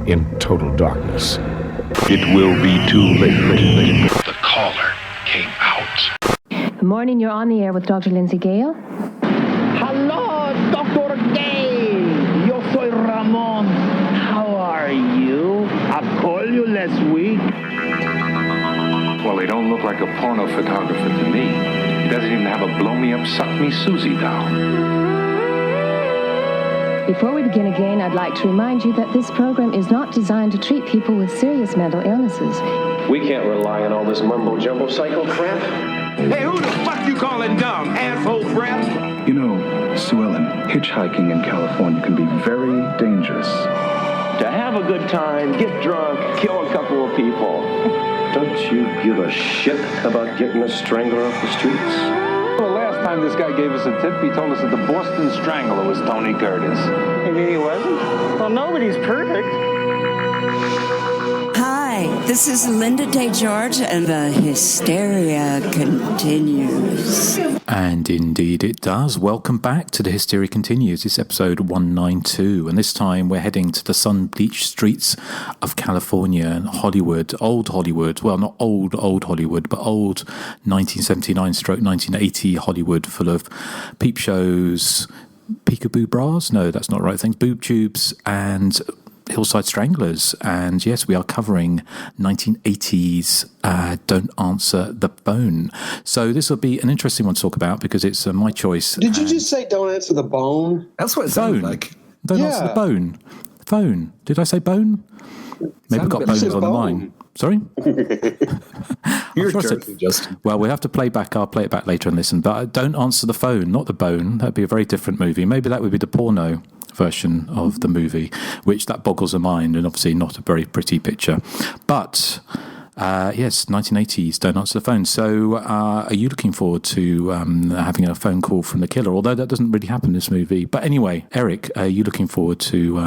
in total darkness. It will be too late. The caller came out. Good morning, you're on the air with Dr. Lindsay Gale. Hello, Dr. Gale. Yo soy Ramon. How are you? I called you last week. Well, they don't look like a porno photographer to me. He doesn't even have a blow-me-up, suck-me Susie doll. Before we begin again, I'd like to remind you that this program is not designed to treat people with serious mental illnesses. We can't rely on all this mumbo-jumbo psycho crap. Hey, who the fuck you calling dumb, asshole breath? You know, Sue Ellen, hitchhiking in California can be very dangerous. To have a good time, get drunk, kill a couple of people. Don't you give a shit about getting a strangler off the streets? Well, last time this guy gave us a tip, he told us that the Boston Strangler was Tony Curtis. You mean he wasn't? Well, nobody's perfect. Hi, this is Linda Day George, and the Hysteria continues. And indeed it does. Welcome back to the Hysteria Continues. It's episode 192, and this time we're heading to the sun-bleached streets of California and Hollywood, old Hollywood. Well, not old Hollywood, but old 1979-1980 Hollywood, full of peep shows, peekaboo bras. No, that's not the right thing. Boob tubes and Hillside Stranglers. And yes, we are covering 1980s Don't Answer the Phone. So this will be an interesting one to talk about because it's my choice. Did you just say don't answer the bone? That's what it sounded like. Don't answer the bone. Phone. Did I say bone? Maybe I've got bones on the line. Sorry? You're joking, Justin. Well, we have to play back. I'll play it back later and listen. But don't answer the phone, not the bone. That'd be a very different movie. Maybe that would be the porno version of the movie, which that boggles the mind and obviously not a very pretty picture. But yes, 1980s, don't answer the phone. So are you looking forward to having a phone call from the killer? Although that doesn't really happen in this movie. But anyway, Erik, are you looking forward to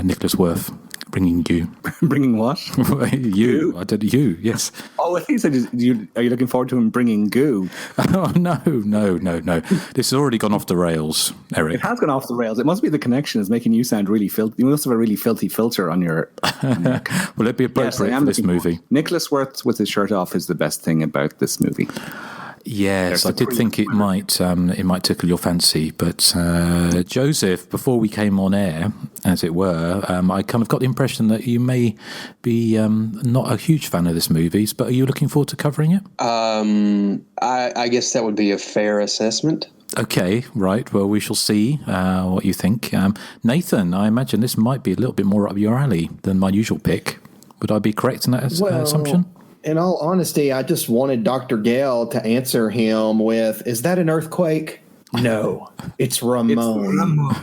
Nicholas Worth bringing you? Bringing what? You. I did you, yes. Oh, I think you said, are you looking forward to him bringing goo? Oh, no. This has already gone off the rails, Erik. It has gone off the rails. It must be the connection is making you sound really filthy. You must have a really filthy filter on your neck. Will it be appropriate for this movie? Nicholas Worth with his shirt off is the best thing about this movie. Yes, I did think it might tickle your fancy, but Joseph, before we came on air, as it were, I kind of got the impression that you may be not a huge fan of this movie, but are you looking forward to covering it? I guess that would be a fair assessment. Okay, right. Well, we shall see what you think. Nathan, I imagine this might be a little bit more up your alley than my usual pick. Would I be correct in that assumption? In all honesty, I just wanted Dr. Gale to answer him with, is that an earthquake? No, it's Ramon.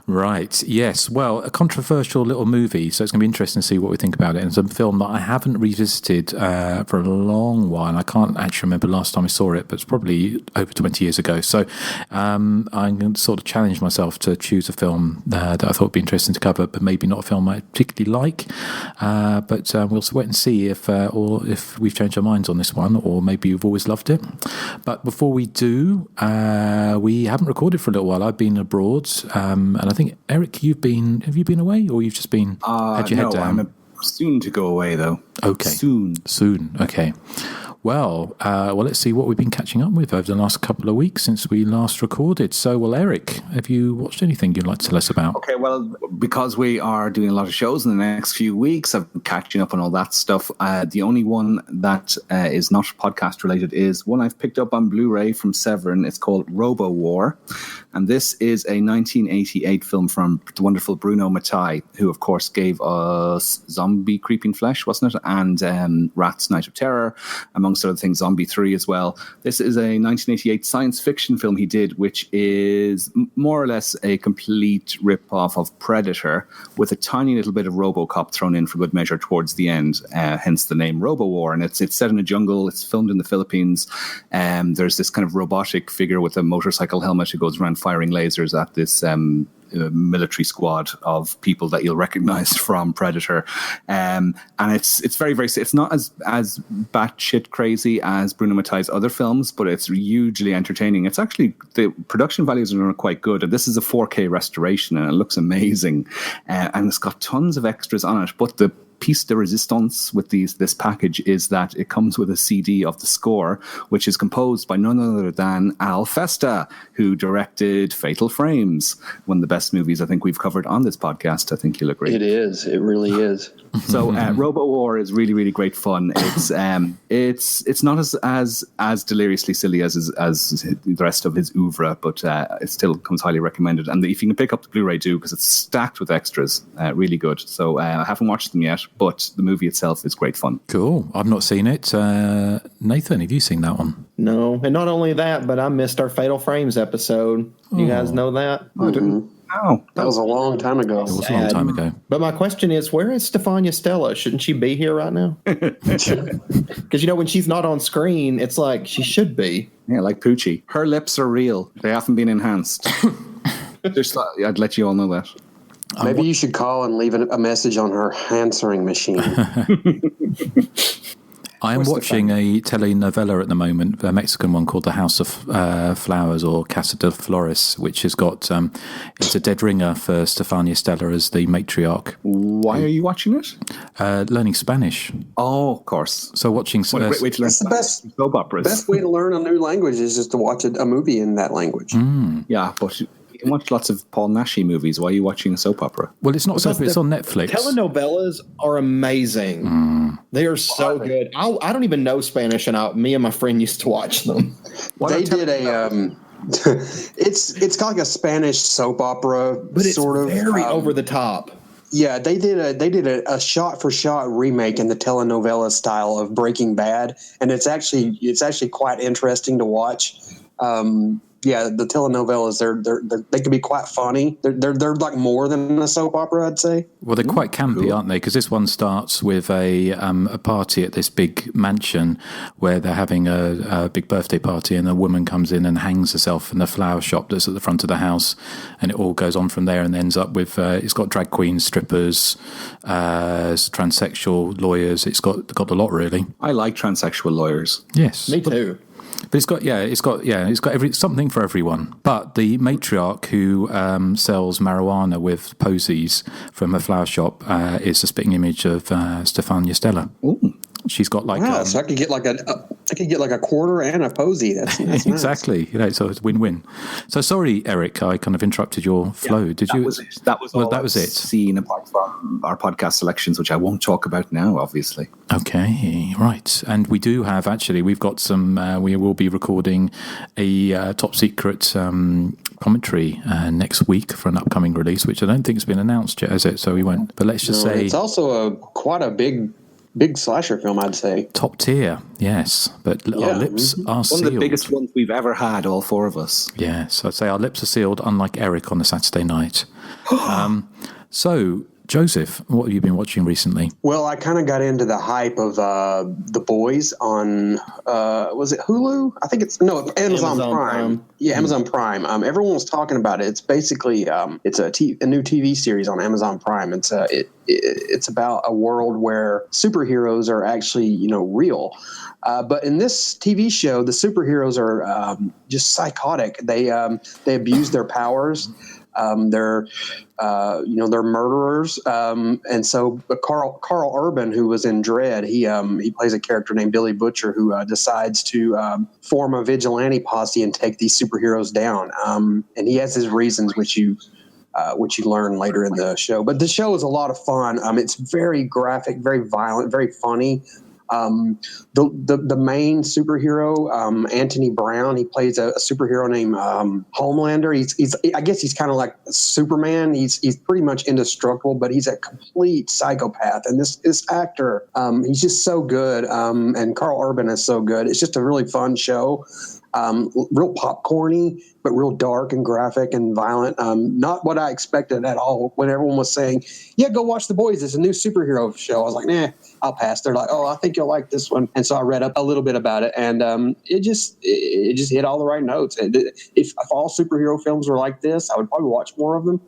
Right, yes. Well, a controversial little movie, so it's going to be interesting to see what we think about it. And it's a film that I haven't revisited for a long while. I can't actually remember last time I saw it, but it's probably over 20 years ago. So I'm going to sort of challenge myself to choose a film that I thought would be interesting to cover, but maybe not a film I particularly like. But we'll wait and see if we've changed our minds on this one, or maybe you've always loved it. But before we do, we haven't recorded for a little while. I've been abroad, and I think, Erik, have you been away, or you've just been had your head down? I'm soon to go away, though. Okay. Soon. Okay. Well, let's see what we've been catching up with over the last couple of weeks since we last recorded. So, Erik, have you watched anything you'd like to tell us about? Okay, well, because we are doing a lot of shows in the next few weeks, I've been catching up on all that stuff. The only one that is not podcast related is one I've picked up on Blu-ray from Severin. It's called Robo War. And this is a 1988 film from the wonderful Bruno Mattei, who, of course, gave us Zombie Creeping Flesh, wasn't it? And Rat's Night of Terror, amongst other things, Zombie 3 as well. This is a 1988 science fiction film he did, which is more or less a complete rip-off of Predator, with a tiny little bit of RoboCop thrown in for good measure towards the end, hence the name Robo War. And it's set in a jungle. It's filmed in the Philippines. There's this kind of robotic figure with a motorcycle helmet who goes around firing lasers at this military squad of people that you'll recognize from Predator. And it's very, very, it's not as batshit crazy as Bruno Mattei's other films, but it's hugely entertaining. It's actually, the production values are quite good. And this is a 4K restoration and it looks amazing. And it's got tons of extras on it, but the piece de resistance with this package is that it comes with a CD of the score, which is composed by none other than Al Festa, who directed Fatal Frames, one of the best movies I think we've covered on this podcast. I think you'll agree. It is. It really is. So Robo War is really, really great fun. It's not as deliriously silly as the rest of his oeuvre, but it still comes highly recommended. And if you can pick up the Blu-ray, do, because it's stacked with extras. Really good. So I haven't watched them yet, but the movie itself is great fun. Cool. I've not seen it. Nathan, have you seen that one? No. And not only that, but I missed our Fatal Frames episode. You guys know that? I didn't. Oh, that was a long time ago. It was a long time ago. But my question is, where is Stefania Stella? Shouldn't she be here right now? Because, when she's not on screen, it's like she should be. Yeah, like Poochie. Her lips are real. They haven't been enhanced. I'd let you all know that. Maybe you should call and leave a message on her answering machine. I am watching a telenovela at the moment, a Mexican one called The House of Flowers, or Casa de Flores, which has got, it's a dead ringer for Stefania Stella as the matriarch. Why are you watching it? Learning Spanish. Oh, of course. So watching... That's the best soap operas. Best way to learn a new language is just to watch a movie in that language. Yeah, but... You can watch lots of Paul Naschy movies. Why are you watching a soap opera? Well, it's not soap, it's on Netflix. Telenovelas are amazing. They are so good. I don't even know Spanish, and me and my friend used to watch them. They did a... it's kind of like a Spanish soap opera, but it's sort of very over the top. Yeah, they did a shot-for-shot remake in the telenovela style of Breaking Bad, and it's actually quite interesting to watch. Yeah, the telenovelas they can be quite funny. They're like more than a soap opera, I'd say. Well, they're quite campy, aren't they? Because this one starts with a party at this big mansion where they're having a big birthday party, and a woman comes in and hangs herself in the flower shop that's at the front of the house, and it all goes on from there and ends up with it's got drag queens, strippers, transsexual lawyers. It's got a lot, really. I like transsexual lawyers. Yes, me too. But it's got something for everyone. But the matriarch who sells marijuana with posies from a flower shop is a spitting image of Stefania Stella. Ooh. She's got like so I could get like a quarter and a posy. That's exactly. Nice. So it's win-win. So sorry, Erik, I kind of interrupted your flow. Yeah, Did you? That was it. Seen apart from our podcast selections, which I won't talk about now, obviously. Okay, right. And we do have we've got some. We will be recording a top secret commentary next week for an upcoming release, which I don't think has been announced yet, has it? So we won't. But let's just say it's also quite a big slasher film, I'd say. Top tier, yes. But our lips are sealed. One of the biggest ones we've ever had, all four of us. Yes, I'd say our lips are sealed, unlike Erik on a Saturday night. So, Joseph, what have you been watching recently? Well, I kind of got into the hype of The Boys on, was it Hulu? I think it's, Amazon Prime. Yeah, Amazon Prime. Everyone was talking about it. It's basically, it's a new TV series on Amazon Prime. It's about a world where superheroes are actually, real. But in this TV show, the superheroes are just psychotic. They abuse their powers. They're murderers. And so Carl Urban, who was in Dredd, he plays a character named Billy Butcher who decides to form a vigilante posse and take these superheroes down. And he has his reasons, which you learn later in the show. But the show is a lot of fun. It's very graphic, very violent, very funny. The main superhero, Anthony Brown, he plays a superhero named Homelander. I guess he's kind of like Superman. He's pretty much indestructible, but he's a complete psychopath. And this actor, he's just so good. And Carl Urban is so good. It's just a really fun show. real popcorny, but real dark and graphic and violent. Not what I expected at all. When everyone was saying, "Yeah, go watch The Boys. It's a new superhero show," I was like, "Nah, I'll pass." They're like, "Oh, I think you'll like this one," and so I read up a little bit about it, and it just hit all the right notes. And if all superhero films were like this, I would probably watch more of them.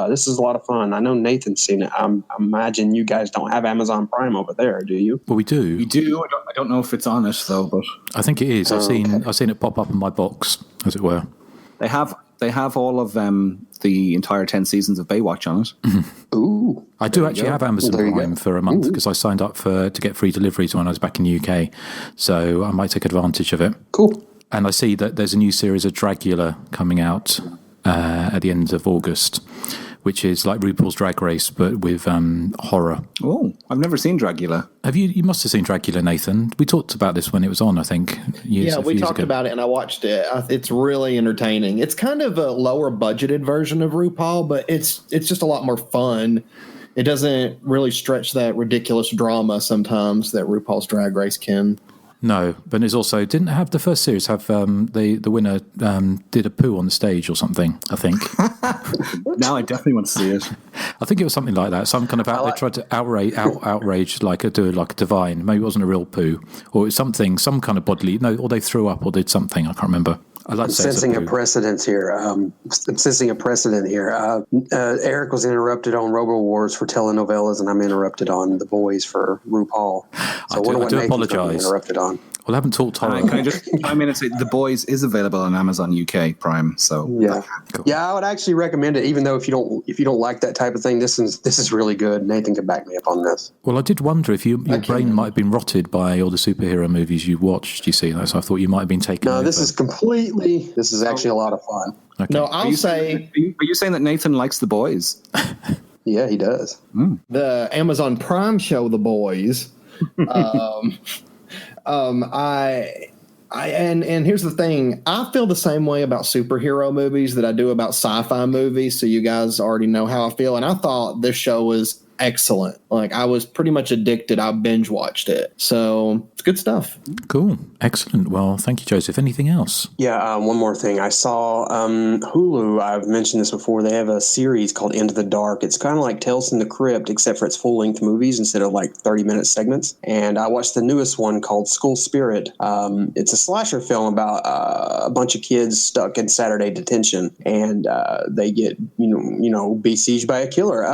This is a lot of fun. I know Nathan's seen it. I imagine you guys don't have Amazon Prime over there, do you? Well, we do. We do. I don't know if it's on it though, but I think it is. I've seen it pop up in my box, as it were. They have all of the entire 10 seasons of Baywatch on it. Ooh. I do actually have Amazon Prime for a month because I signed up to get free deliveries when I was back in the UK. So I might take advantage of it. Cool. And I see that there's a new series of Dragula coming out at the end of August, which is like RuPaul's Drag Race, but with horror. Oh, I've never seen Dragula. Have you? You must have seen Dragula, Nathan. We talked about this when it was on, I think. We talked about it, and I watched it. It's really entertaining. It's kind of a lower budgeted version of RuPaul, but it's just a lot more fun. It doesn't really stretch that ridiculous drama sometimes that RuPaul's Drag Race can. No, but it's also didn't have the first series have the winner did a poo on the stage or something. I think. Now I definitely want to see it. I think it was something like that. Some kind of they tried to outrage do a divine. Maybe it wasn't a real poo, or it was something, some kind of bodily. No, or they threw up or did something. I can't remember. I'm sensing a precedent here. Erik was interrupted on Robo Wars for telenovelas, and I'm interrupted on The Boys for RuPaul. So I do apologise. Interrupted on. Well, I haven't talked horror. Can I just chime in and say The Boys is available on Amazon UK Prime? So yeah, I would actually recommend it. Even though if you don't like that type of thing, this is really good. Nathan can back me up on this. Well, I did wonder if your brain might have been rotted by all the superhero movies you watched. You see, so I thought you might have been taken. No, this is actually a lot of fun. Okay. No, Are you saying that Nathan likes The Boys? Yeah, he does. The Amazon Prime show, The Boys. And here's the thing. I feel the same way about superhero movies that I do about sci-fi movies. So you guys already know how I feel. And I thought this show was excellent. Like, I was pretty much addicted. I binge watched it. So it's good stuff. Cool. Excellent. Well, thank you, Joseph. Anything else? Yeah, one more thing. I saw Hulu. I've mentioned this before. They have a series called Into the Dark. It's kind of like Tales from the Crypt, except for it's full-length movies instead of like 30-minute segments. And I watched the newest one called School Spirit. It's a slasher film about a bunch of kids stuck in Saturday detention, and they get besieged by a killer.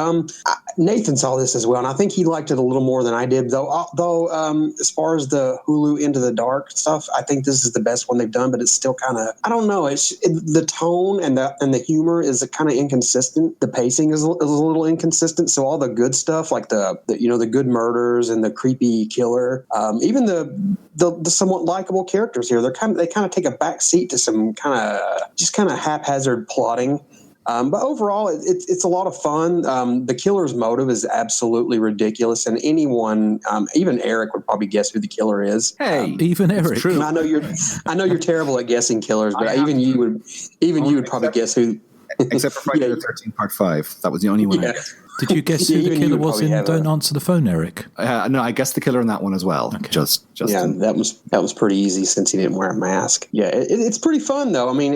Nathan saw this as well, and I think he liked it a little more than I did. Though, as far as the Hulu Into the Dark stuff, I think this is the best one they've done. But it's still kind of, I don't know. The tone and the humor is kind of inconsistent. The pacing is a little inconsistent. So all the good stuff, like the good murders and the creepy killer, even the somewhat likable characters here, they kind of take a back seat to some kind of haphazard plotting. But overall, it's a lot of fun. The killer's motive is absolutely ridiculous, and anyone, even Erik, would probably guess who the killer is. Hey, even Erik. True. I know you're terrible at guessing killers, but even you would probably guess who. Except for Friday the 13th Part 5, that was the only one. Yeah. I guessed. Did you guess who the killer was in Don't Answer the Phone, Erik? No, I guessed the killer in that one as well. Okay. Just that was pretty easy since he didn't wear a mask. Yeah, it's pretty fun though. I mean,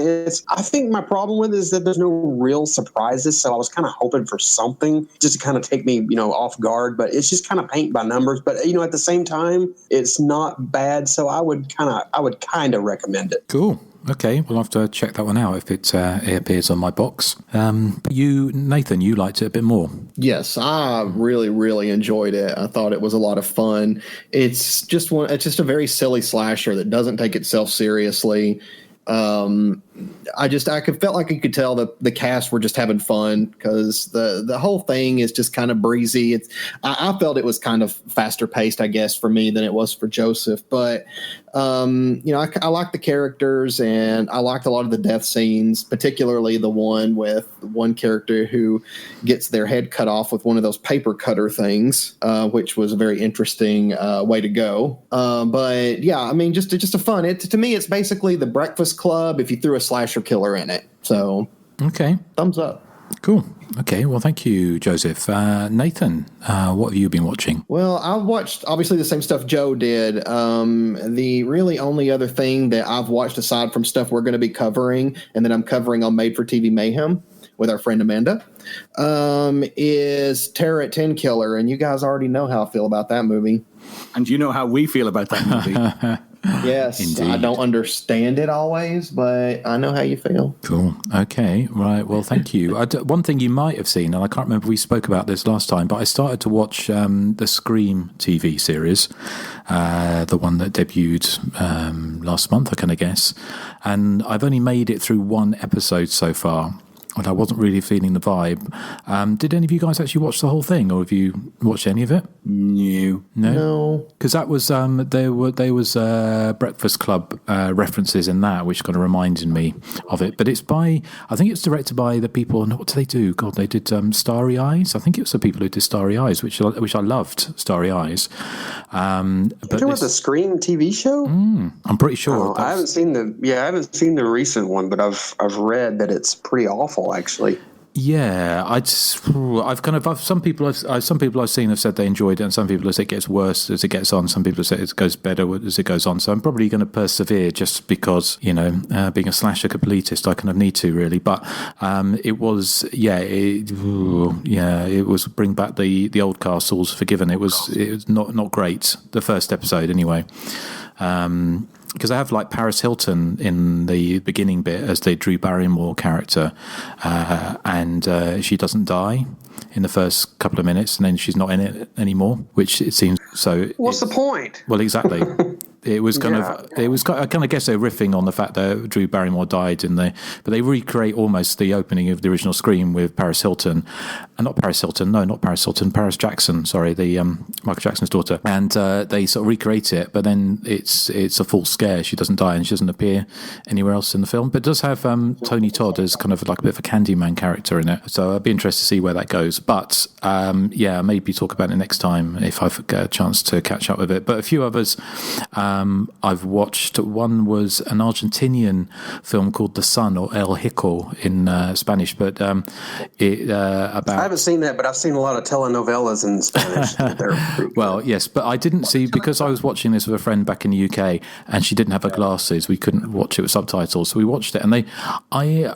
I think my problem with it is that there's no real surprises, so I was kind of hoping for something just to kind of take me, off guard. But it's just kind of paint by numbers. But at the same time, it's not bad. So I would kind of recommend it. Cool. Okay, we'll have to check that one out if it appears on my box. But you, Nathan, you liked it a bit more. Yes, I really, really enjoyed it. I thought it was a lot of fun. It's just a very silly slasher that doesn't take itself seriously. I felt like you could tell the cast were just having fun because the whole thing is just kind of breezy. I felt it was kind of faster paced, I guess, for me than it was for Joseph. But I like the characters, and I liked a lot of the death scenes, particularly the one with one character who gets their head cut off with one of those paper cutter things, which was a very interesting way to go. But yeah, I mean, just a fun. To me, it's basically The Breakfast Club if you threw a slasher killer in it. So okay, thumbs up. Cool. Okay, well, thank you, Joseph. Nathan, what have you been watching? Well, I watched obviously the same stuff Joe did. The really only other thing that I've watched aside from stuff we're going to be covering and that I'm covering on Made for TV Mayhem with our friend Amanda is Terror at 10 Killer. And you guys already know how I feel about that movie. And you know how we feel about that movie. Yes, Indeed. I don't understand it always, but I know how you feel. Cool. Okay. Right. Well, thank you. One thing you might have seen, and I can't remember if we spoke about this last time, but I started to watch the Scream TV series, the one that debuted last month, I kind of guess. And I've only made it through one episode so far. And I wasn't really feeling the vibe. Did any of you guys actually watch the whole thing, or have you watched any of it? No. Because that was there was Breakfast Club references in that, which kind of reminded me of it. But I think it's directed by the people. What do they do? God, they did Starry Eyes. I think it was the people who did Starry Eyes, which I loved. Starry Eyes. But there was a Scream TV show. I'm pretty sure. I haven't seen the recent one, but I've read that it's pretty awful. Actually, yeah, some people I've seen have said they enjoyed it, and some people have said it gets worse as it gets on. Some people have said it goes better as it goes on. So I'm probably going to persevere just because being a slasher completist, I kind of need to really. But it was it was bring back the old castles. Forgiven, it was not great. The first episode anyway. Because I have like Paris Hilton in the beginning bit as the Drew Barrymore character, and she doesn't die in the first couple of minutes, and then she's not in it anymore, which it seems so. What's the point? Well, exactly. It was kind of I kind of guess they're riffing on the fact that Drew Barrymore died but they recreate almost the opening of the original Scream with Paris Hilton, and not Paris Jackson, sorry, the Michael Jackson's daughter, and they sort of recreate it, but then it's a false scare. She doesn't die and she doesn't appear anywhere else in the film, but it does have Tony Todd as kind of like a bit of a Candyman character in it, so I'd be interested to see where that goes. But maybe talk about it next time if I've got a chance to catch up with it. But a few others I've watched. One was an Argentinian film called The Sun, or El Hijo in Spanish, but I haven't seen that, but I've seen a lot of telenovelas in Spanish. Well, yes, but I didn't see, because I was watching this with a friend back in the UK and she didn't have her glasses, we couldn't watch it with subtitles, so we watched it. And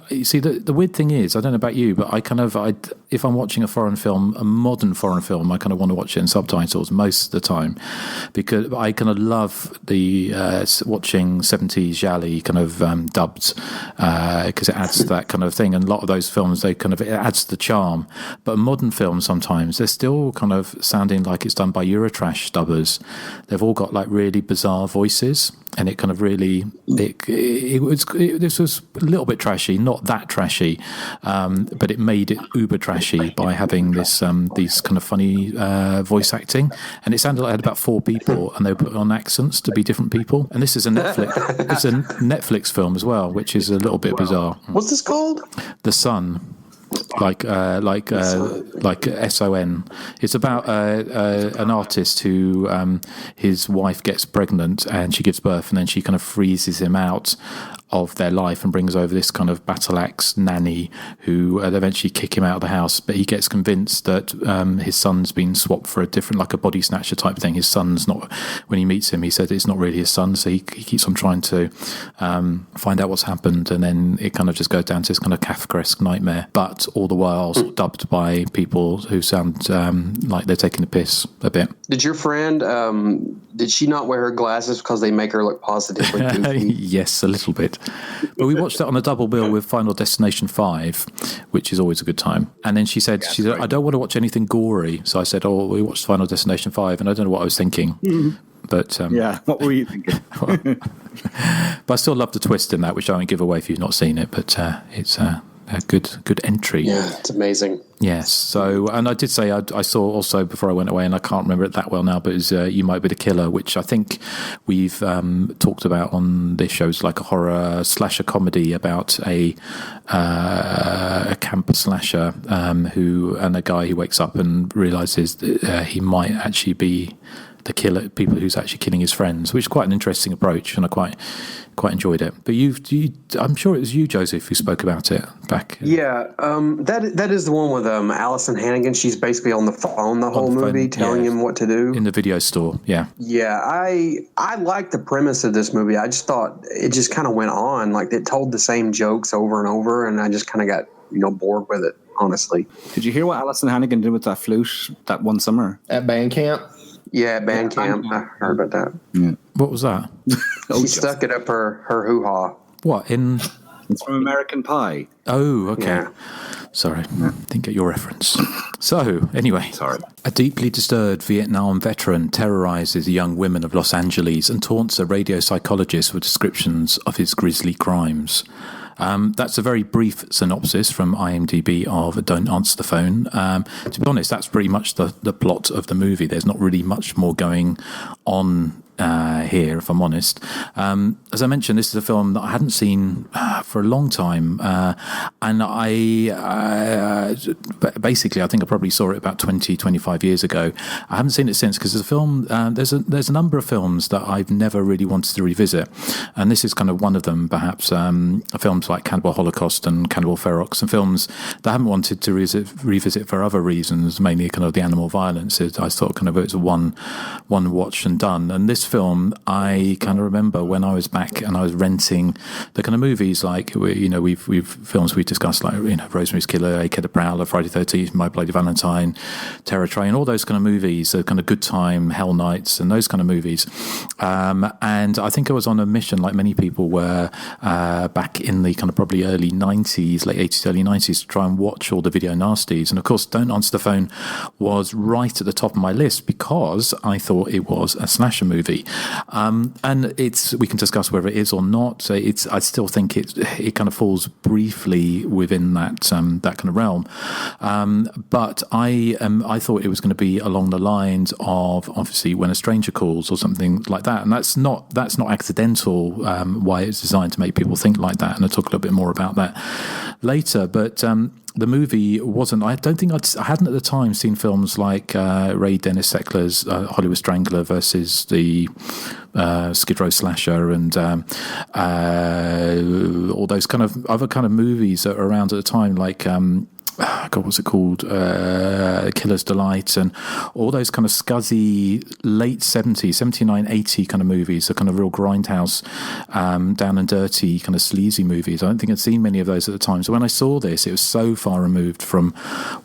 you see, the weird thing is, I don't know about you, but if I'm watching a foreign film, a modern foreign film, I kind of want to watch it in subtitles most of the time, because I kind of love the watching 70s Jali kind of dubbed, because it adds that kind of thing. And a lot of those films, it adds the charm. But modern films, sometimes they're still kind of sounding like it's done by Eurotrash dubbers. They've all got like really bizarre voices, and it kind of really this was a little bit trashy, not that trashy, but it made it uber trashy by having these kind of funny voice acting, and it sounded like it had about 4 people, and they put on accents to be different people. And this is a Netflix film as well, which is a little bit bizarre. What's this called? The Sun. Like SON. It's about an artist who his wife gets pregnant and she gives birth, and then she kind of freezes him out of their life and brings over this kind of battle axe nanny who eventually kick him out of the house. But he gets convinced that his son's been swapped for a different, like a body snatcher type thing. His son's not, when he meets him, he said it's not really his son, so he keeps on trying to find out what's happened, and then it kind of just goes down to this kind of Kafkaesque nightmare, but all the while dubbed by people who sound like they're taking the piss a bit. Did your friend, did she not wear her glasses because they make her look positively goofy? Yes, a little bit. But we watched that on a double bill with Final Destination 5, which is always a good time. And then she said, I don't want to watch anything gory. So I said, we watched Final Destination 5, and I don't know what I was thinking. But what were you thinking? But I still love the twist in that, which I won't give away if you've not seen it. But it's a good entry. Yeah, it's amazing. Yes. So, and I did say I saw also before I went away, and I can't remember it that well now, but it was You Might Be the Killer, which I think we've talked about on this show. It's like a horror slasher comedy about a camp slasher and a guy who wakes up and realizes that he might actually be the killer, people who's actually killing his friends, which is quite an interesting approach, and I quite enjoyed it. But I'm sure it was you, Joseph, who spoke about it back. Yeah, that is the one with Allison Hannigan. She's basically on the phone the whole movie, telling him what to do in the video store. Yeah, I like the premise of this movie. I just thought it just kind of went on, like it told the same jokes over and over, and I just kind of got bored with it, honestly. Did you hear what Allison Hannigan did with that flute that one summer at band camp? Yeah, at band camp. I heard about that. Yeah. What was that? She stuck it up her hoo-ha. What, in... It's from American Pie. Oh, okay. Yeah. Sorry, didn't get your reference. So, anyway. Sorry. A deeply disturbed Vietnam veteran terrorizes young women of Los Angeles and taunts a radio psychologist with descriptions of his grisly crimes. That's a very brief synopsis from IMDb of Don't Answer the Phone. To be honest, that's pretty much the plot of the movie. There's not really much more going on here, if I'm honest. As I mentioned, this is a film that I hadn't seen for a long time, and basically I think I probably saw it about 20-25 years ago. I haven't seen it since, because there's a film, there's a number of films that I've never really wanted to revisit, and this is kind of one of them, perhaps. Films like Cannibal Holocaust and Cannibal Ferox, and films that I haven't wanted to revisit for other reasons, mainly kind of the animal violence. I thought kind of it was a one watch and done. And this film, I kind of remember when I was back and I was renting the kind of movies like we've films we discussed, like Rosemary's Killer, AK the Prowler, Friday the 13th, My Bloody Valentine, Terror Train, all those kind of movies, kind of Good Time, Hell Nights, and those kind of movies. And I think I was on a mission, like many people were, back in the kind of probably early 90s, late 80s, early 90s, to try and watch all the video nasties. And of course, Don't Answer the Phone was right at the top of my list because I thought it was a slasher movie. And we can discuss whether it is or not. I still think it kind of falls briefly within that kind of realm. But I thought it was going to be along the lines of, obviously, When a Stranger Calls or something like that. And that's not accidental, why it's designed to make people think like that. And I'll talk a little bit more about that later. But the movie wasn't. I don't think I hadn't at the time seen films like Ray Dennis Seckler's Hollywood Strangler versus the Skid Row Slasher, and all those kind of other kind of movies that were around at the time, like God, what's it called? Killer's Delight, and all those kind of scuzzy late 70s, 79, 80 kind of movies, the kind of real grindhouse, down and dirty kind of sleazy movies. I don't think I'd seen many of those at the time. So when I saw this, it was so far removed from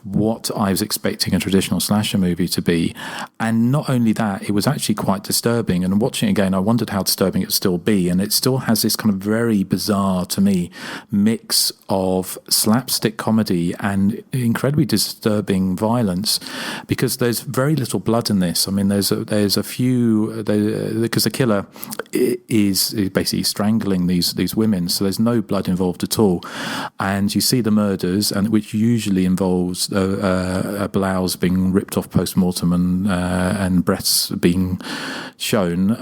what I was expecting a traditional slasher movie to be. And not only that, it was actually quite disturbing. And watching it again, I wondered how disturbing it would still be. And it still has this kind of very bizarre, to me, mix of slapstick comedy and incredibly disturbing violence, because there's very little blood in this. I mean, there's a few, because the killer is basically strangling these women, so there's no blood involved at all. And you see the murders, and which usually involves a blouse being ripped off post-mortem and breasts being shown,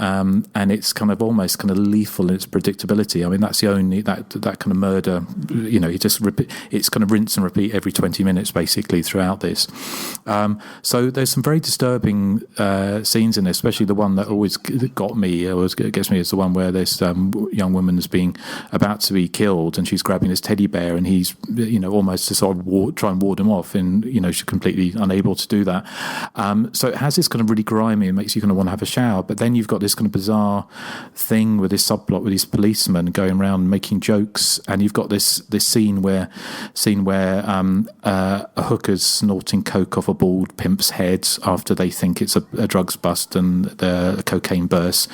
and it's kind of almost kind of lethal in its predictability. I mean, that's the only that kind of murder, it's kind of rinse and repeat every 20 minutes basically throughout this. So there's some very disturbing scenes in this, especially the one that always gets me is the one where this young woman is being about to be killed, and she's grabbing this teddy bear, and he's almost to sort of try and ward him off, and she's completely unable to do that. So it has this kind of really grimy, it makes you kind of want to have a shower. But then you've got this kind of bizarre thing with this subplot with these policemen going around making jokes, and you've got this scene where a hooker's snorting coke off a bald pimp's head after they think it's a drugs bust and the cocaine bursts,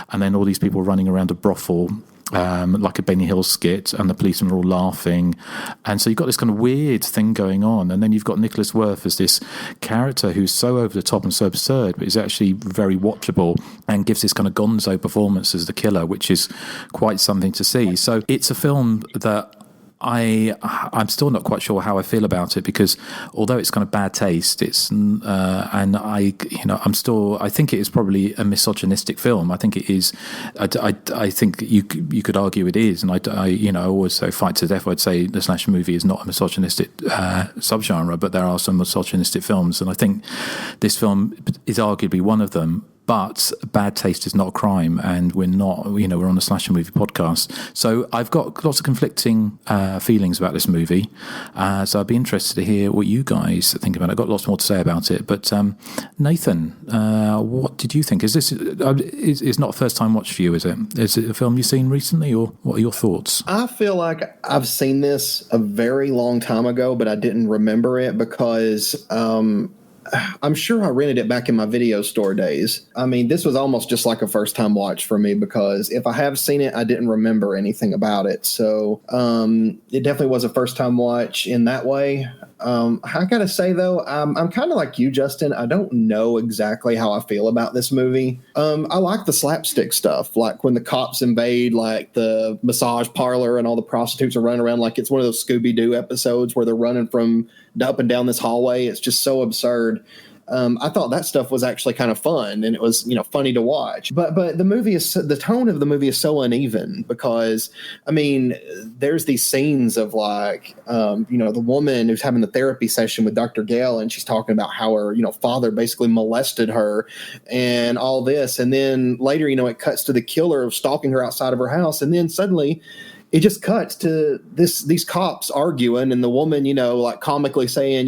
and then all these people running around a brothel, like a Benny Hill skit, and the policemen are all laughing. And so you've got this kind of weird thing going on, and then you've got Nicholas Worth as this character who's so over the top and so absurd, but is actually very watchable and gives this kind of gonzo performance as the killer, which is quite something to see. So it's a film that I'm still not quite sure how I feel about it, because although it's kind of bad taste, it's and I think it is probably a misogynistic film. I think it is. I think you could argue it is, and I always say fight to death. I'd say the slasher movie is not a misogynistic subgenre, but there are some misogynistic films, and I think this film is arguably one of them. but bad taste is not a crime, and we're not, we're on a slasher movie podcast. So I've got lots of conflicting feelings about this movie. So I'd be interested to hear what you guys think about it. I've got lots more to say about it. But Nathan, what did you think? Is this it's not a first time watch for you, is it? Is it a film you've seen recently, or what are your thoughts? I feel like I've seen this a very long time ago, but I didn't remember it because I'm sure I rented it back in my video store days. I mean, this was almost just like a first time watch for me, because if I have seen it, I didn't remember anything about it. So it definitely was a first time watch in that way. I gotta say though, I'm kind of like you, Justin. I don't know exactly how I feel about this movie. I like the slapstick stuff, like when the cops invade like the massage parlor and all the prostitutes are running around like it's one of those Scooby-Doo episodes where they're running from up and down this hallway. It's just so absurd. I thought that stuff was actually kind of fun, and it was, funny to watch. But the tone of the movie is so uneven, because, I mean, there's these scenes of like, the woman who's having the therapy session with Dr. Gale, and she's talking about how her, father basically molested her and all this. And then later, it cuts to the killer stalking her outside of her house. And then suddenly it just cuts to these cops arguing, and the woman, like comically saying,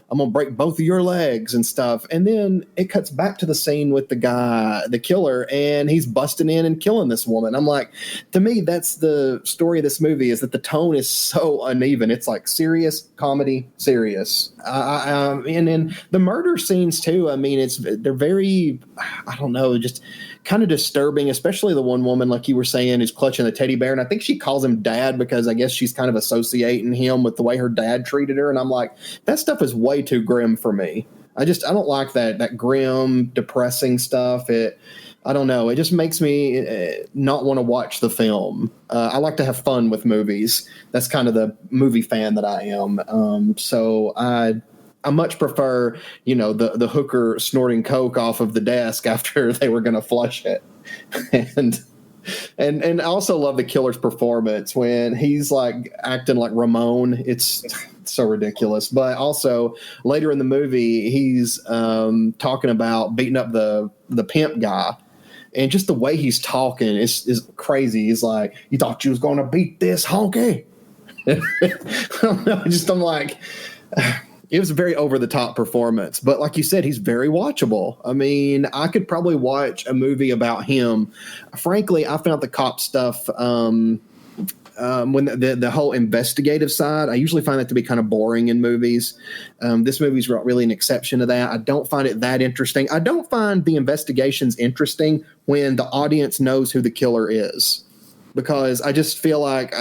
I'm going to break both of your legs and stuff. And then it cuts back to the scene with the guy, the killer, and he's busting in and killing this woman. I'm like, to me, that's the story of this movie, is that the tone is so uneven. It's like serious, comedy, serious. And then the murder scenes too, I mean, they're very, I don't know, just kind of disturbing, especially the one woman, like you were saying, who's clutching the teddy bear. And I think she calls him dad because I guess she's kind of associating him with the way her dad treated her. And I'm like, that stuff is way too grim for me. I don't like that grim, depressing stuff. I don't know. It just makes me not want to watch the film. I like to have fun with movies. That's kind of the movie fan that I am. So I much prefer, the hooker snorting coke off of the desk after they were going to flush it. And I also love the killer's performance when he's like acting like Ramon. It's so ridiculous. But also later in the movie, he's talking about beating up the pimp guy. And just the way he's talking is crazy. He's like, "You thought you was going to beat this honky?" I don't know. I'm like... It was a very over-the-top performance. But like you said, he's very watchable. I mean, I could probably watch a movie about him. Frankly, I found the cop stuff, when the whole investigative side, I usually find that to be kind of boring in movies. This movie's really an exception to that. I don't find it that interesting. I don't find the investigations interesting when the audience knows who the killer is. Because I just feel like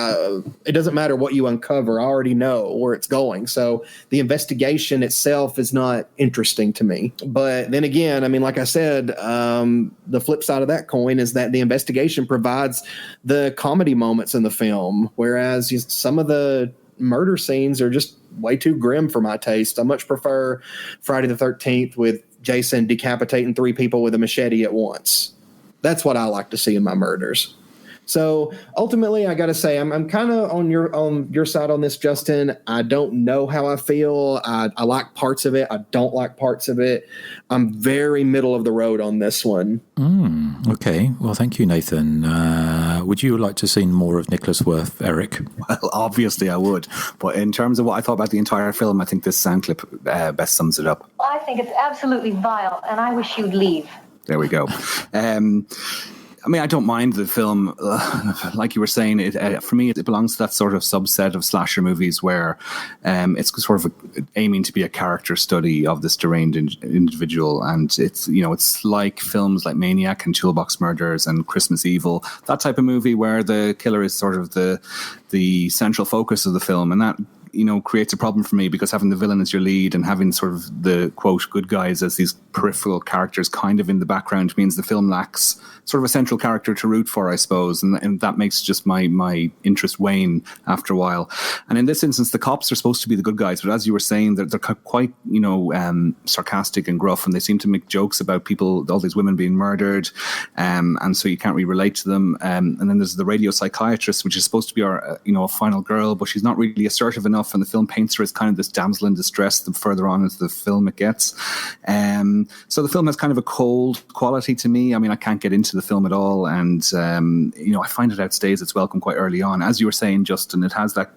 it doesn't matter what you uncover. I already know where it's going. So the investigation itself is not interesting to me. But then again, I mean, like I said, the flip side of that coin is that the investigation provides the comedy moments in the film, whereas some of the murder scenes are just way too grim for my taste. I much prefer Friday the 13th with Jason decapitating 3 people with a machete at once. That's what I like to see in my murders. So ultimately, I got to say, I'm kind of on your side on this, Justin. I don't know how I feel. I like parts of it. I don't like parts of it. I'm very middle of the road on this one. Okay. Well, thank you, Nathan. Would you like to see more of Nicholas Worth, Erik? Well, obviously I would. But in terms of what I thought about the entire film, I think this sound clip best sums it up. I think it's absolutely vile, and I wish you'd leave. There we go. I mean, I don't mind the film. Like you were saying, for me, it belongs to that sort of subset of slasher movies where it's sort of aiming to be a character study of this deranged individual. And it's, it's like films like Maniac and Toolbox Murders and Christmas Evil, that type of movie where the killer is sort of the central focus of the film. And that, creates a problem for me, because having the villain as your lead and having sort of the, quote, good guys as these peripheral characters kind of in the background means the film lacks sort of a central character to root for, I suppose. And that makes just my interest wane after a while. And in this instance, the cops are supposed to be the good guys. But as you were saying, they're quite, sarcastic and gruff. And they seem to make jokes about all these women being murdered. And so you can't really relate to them. And then there's the radio psychiatrist, which is supposed to be our, a final girl, but she's not really assertive enough off, and the film paints her as kind of this damsel in distress the further on into the film it gets. So the film has kind of a cold quality to me. I mean, I can't get into the film at all, and I find it outstays its welcome quite early on. As you were saying, Justin, it has that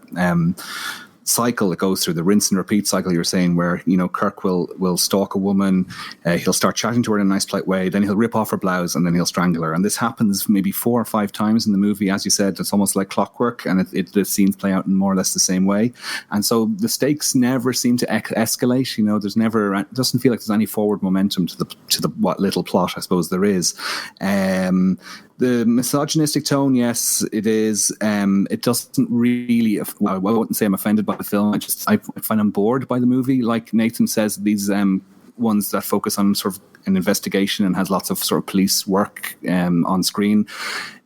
cycle that goes through, the rinse and repeat cycle you were saying, where Kirk will stalk a woman, he'll start chatting to her in a nice polite way, then he'll rip off her blouse, and then he'll strangle her. And this happens maybe 4 or 5 times in the movie. As you said, it's almost like clockwork, and the scenes play out in more or less the same way. And so the stakes never seem to escalate. There's never, it doesn't feel like there's any forward momentum to the what little plot I suppose there is. The misogynistic tone, yes, it is. It doesn't really. I wouldn't say I'm offended by the film. I find I'm bored by the movie. Like Nathan says, these ones that focus on sort of an investigation and has lots of sort of police work on screen.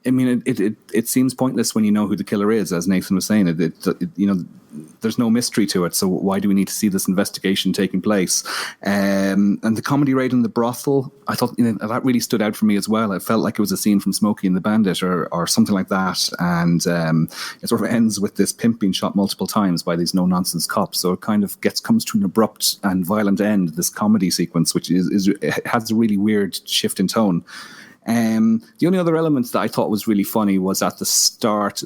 I mean, it seems pointless when you know who the killer is, as Nathan was saying. There's no mystery to it, so why do we need to see this investigation taking place? And the comedy raid in the brothel, I thought that really stood out for me as well. It felt like it was a scene from Smokey and the Bandit or something like that, and it sort of ends with this pimp being shot multiple times by these no-nonsense cops, so it kind of comes to an abrupt and violent end, this comedy sequence, which it has a really weird shift in tone. The only other elements that I thought was really funny was at the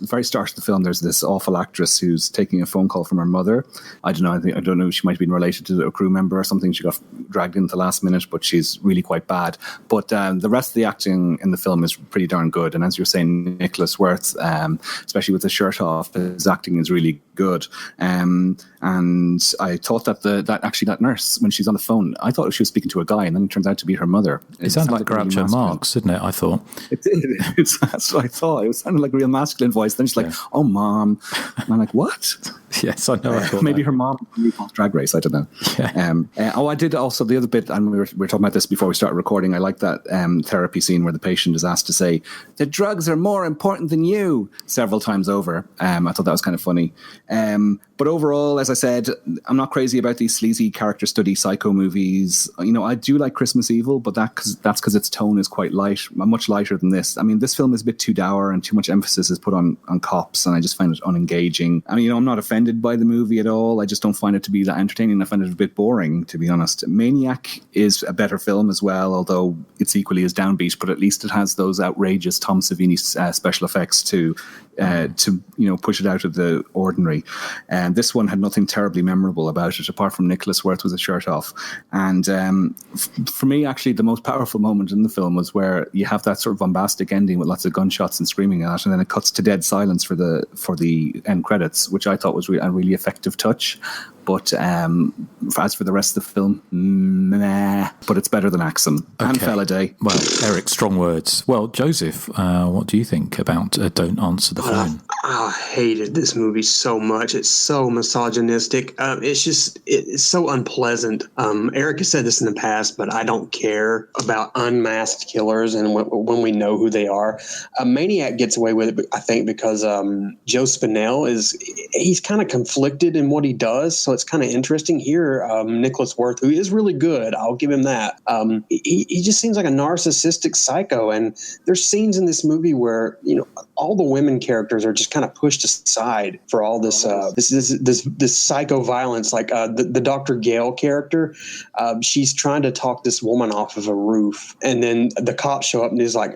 very start of the film, there's this awful actress who's taking a phone call from her mother. I don't know, she might have been related to a crew member or something. She got dragged in at the last minute, but she's really quite bad. But the rest of the acting in the film is pretty darn good. And as you were saying, Nicholas Worth, especially with the shirt off, his acting is really good. And I thought that nurse, when she's on the phone, I thought she was speaking to a guy, and then it turns out to be her mother. It sounded like Groucho really Marx, didn't it? I thought. It did. That's what I thought. It sounded like a real masculine voice. Then she's like, "Oh, mom," and I'm like, "What?" Yes, I know. I thought maybe her mom RuPaul's Drag Race. I don't know. Yeah. I did also the other bit, and we were talking about this before we started recording. I like that therapy scene where the patient is asked to say, "The drugs are more important than you," several times over. I thought that was kind of funny. But overall, as I said, I'm not crazy about these sleazy character study psycho movies. I do like Christmas Evil, but that's because its tone is quite light, much lighter than this. I mean, this film is a bit too dour, and too much emphasis is put on cops, and I just find it unengaging. I mean, I'm not offended by the movie at all. I just don't find it to be that entertaining. I find it a bit boring, to be honest. Maniac is a better film as well, although it's equally as downbeat, but at least it has those outrageous Tom Savini special effects to push it out of the ordinary. And this one had nothing terribly memorable about it, apart from Nicholas Worth with his shirt off. And for me, actually, the most powerful moment in the film was where you have that sort of bombastic ending with lots of gunshots and screaming at it, and then it cuts to dead silence for the end credits, which I thought was a really effective touch. But as for the rest of the film, meh. But it's better than Axum and Feladay. Well, Erik, strong words. Well, Joseph, what do you think about Don't Answer the Phone? I hated this movie so much. It's so misogynistic. It's so unpleasant. Erik has said this in the past, but I don't care about unmasked killers and when we know who they are. Maniac gets away with it, I think, because Joe Spinell he's kind of conflicted in what he does, so it's kind of interesting here. Nicholas Worth, who is really good, I'll give him that. He just seems like a narcissistic psycho, and there's scenes in this movie where all the women characters are just kind of pushed aside for all this psycho violence. Like the Dr. Gale character, she's trying to talk this woman off of a roof, and then the cops show up and he's like,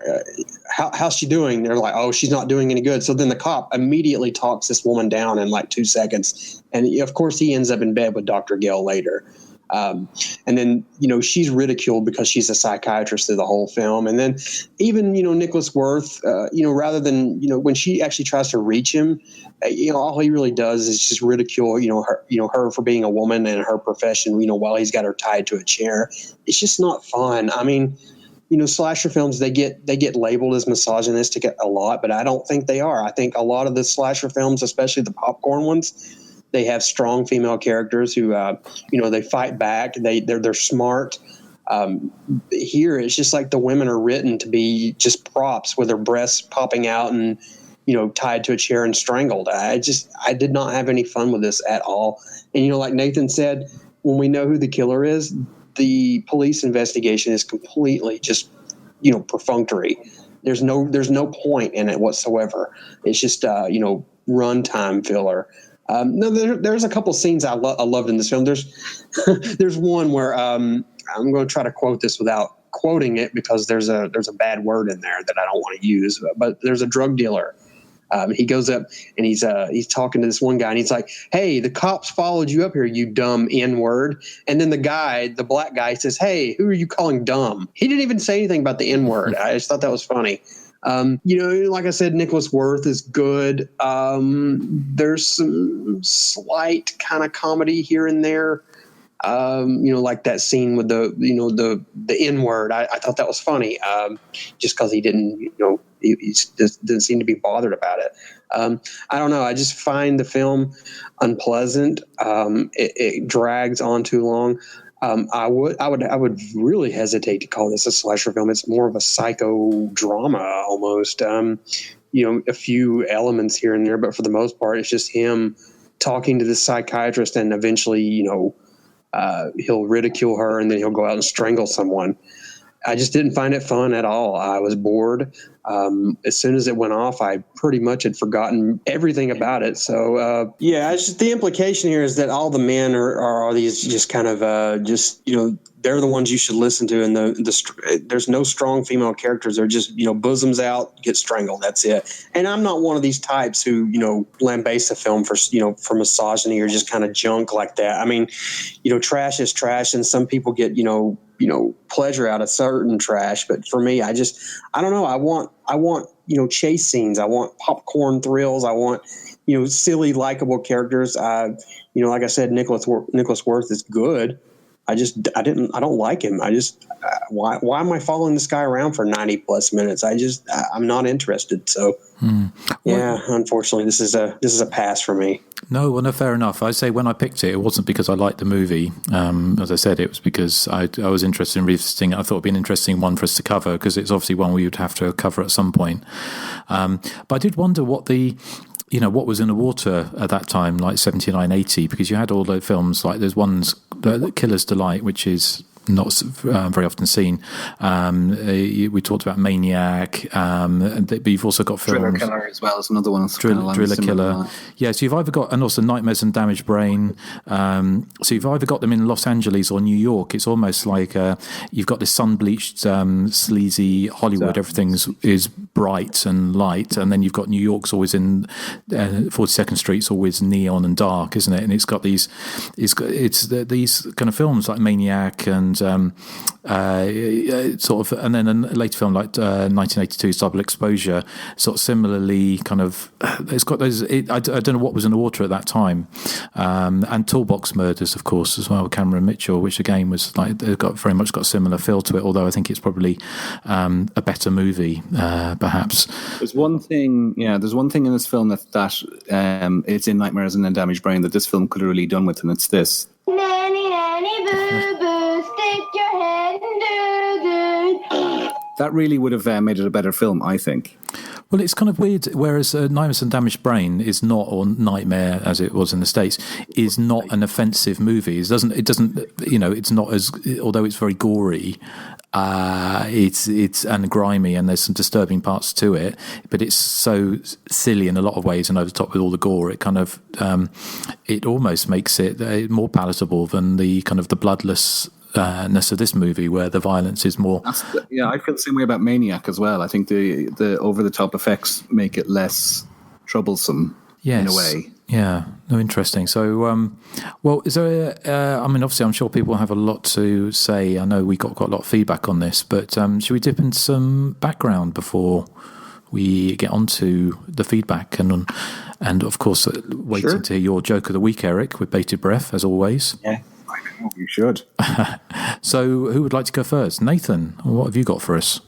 how's she doing? They're like, oh, she's not doing any good. So then the cop immediately talks this woman down in like 2 seconds, and of course he ends up in bed with Dr. Gale later. And then, she's ridiculed because she's a psychiatrist through the whole film. And then even, Nicholas Worth, rather than, when she actually tries to reach him, all he really does is just ridicule, her for being a woman and her profession, while he's got her tied to a chair. It's just not fun. I mean, slasher films, they get labeled as misogynistic a lot, but I don't think they are. I think a lot of the slasher films, especially the popcorn ones, they have strong female characters who, they fight back. They're smart. Here, it's just like the women are written to be just props with their breasts popping out and, tied to a chair and strangled. I did not have any fun with this at all. And, like Nathan said, when we know who the killer is, the police investigation is completely just, perfunctory. There's no point in it whatsoever. It's just, runtime filler. No, there's a couple scenes I loved in this film. There's one where I'm going to try to quote this without quoting it because there's a bad word in there that I don't want to use. But there's a drug dealer. He goes up and he's talking to this one guy and he's like, "Hey, the cops followed you up here, you dumb N-word." And then the black guy says, "Hey, who are you calling dumb?" He didn't even say anything about the N-word. I just thought that was funny. Like I said, Nicholas Worth is good. There's some slight kind of comedy here and there. Like that scene with the N-word. I thought that was funny. Just because he didn't, he just didn't seem to be bothered about it. I don't know. I just find the film unpleasant. It drags on too long. I would really hesitate to call this a slasher film. It's more of a psychodrama almost. A few elements here and there, but for the most part, it's just him talking to the psychiatrist, and eventually, he'll ridicule her, and then he'll go out and strangle someone. I just didn't find it fun at all. I was bored. As soon as it went off, I pretty much had forgotten everything about it. So, the implication here is that all the men are these just kind of they're the ones you should listen to. And there's no strong female characters. They're just, bosoms out, get strangled. That's it. And I'm not one of these types who, lambaste a film for misogyny or just kind of junk like that. I mean, trash is trash, and some people get, pleasure out of certain trash. But for me, I don't know. I want, chase scenes. I want popcorn thrills. I want, silly, likable characters. Like I said, Nicholas Worth is good. I don't like him. Why am I following this guy around for 90 plus minutes? I'm not interested. So unfortunately this is a pass for me. No, fair enough. I say when I picked it wasn't because I liked the movie. As I said, it was because I was interested in revisiting it. I thought it'd be an interesting one for us to cover because it's obviously one we would have to cover at some point. But I did wonder what what was in the water at that time, like 79, 80, because you had all the films, like there's one's The Killer's Delight, which is not very often seen. We talked about Maniac, but you've also got films. Driller Killer as well as another one. Driller Killer. Yeah, so you've either got, and also Nightmares and Damaged Brain. So you've either got them in Los Angeles or New York. It's almost like you've got this sun-bleached, sleazy Hollywood. Everything is bright and light, and then you've got New York's always in 42nd Street's always neon and dark, isn't it? And it's got these kind of films like Maniac and and then a later film like 1982's Double Exposure, sort of similarly kind of, it's got those, I don't know what was in the water at that time, and Toolbox Murders, of course, as well, Cameron Mitchell, which again was like, they've got very much got a similar feel to it, although I think it's probably a better movie, perhaps. There's one thing in this film that it's in Nightmares and Undamaged Brain that this film could have really done with, and it's this. Nanny, nanny, boo, boo, stick your head in doo-doo. That really would have made it a better film, I think. Well, it's kind of weird, whereas Nightmares and Damaged Brain is not, or Nightmare as it was in the States, is not an offensive movie. It doesn't, it's not as, although it's very gory, it's and grimy, and there's some disturbing parts to it, but it's so silly in a lot of ways and over the top with all the gore. It kind of, it almost makes it more palatable than the kind of the bloodless of this movie, where the violence is more. I feel the same way about Maniac as well. I think the over the top effects make it less troublesome in a way. Yeah, no, interesting. So, well, is there? Obviously, I'm sure people have a lot to say. I know we got a lot of feedback on this, but should we dip into some background before we get onto the feedback and of course, waiting to hear your joke of the week, Eric, with bated breath as always. Yeah. I know, you should. So, who would like to go first? Nathan, what have you got for us?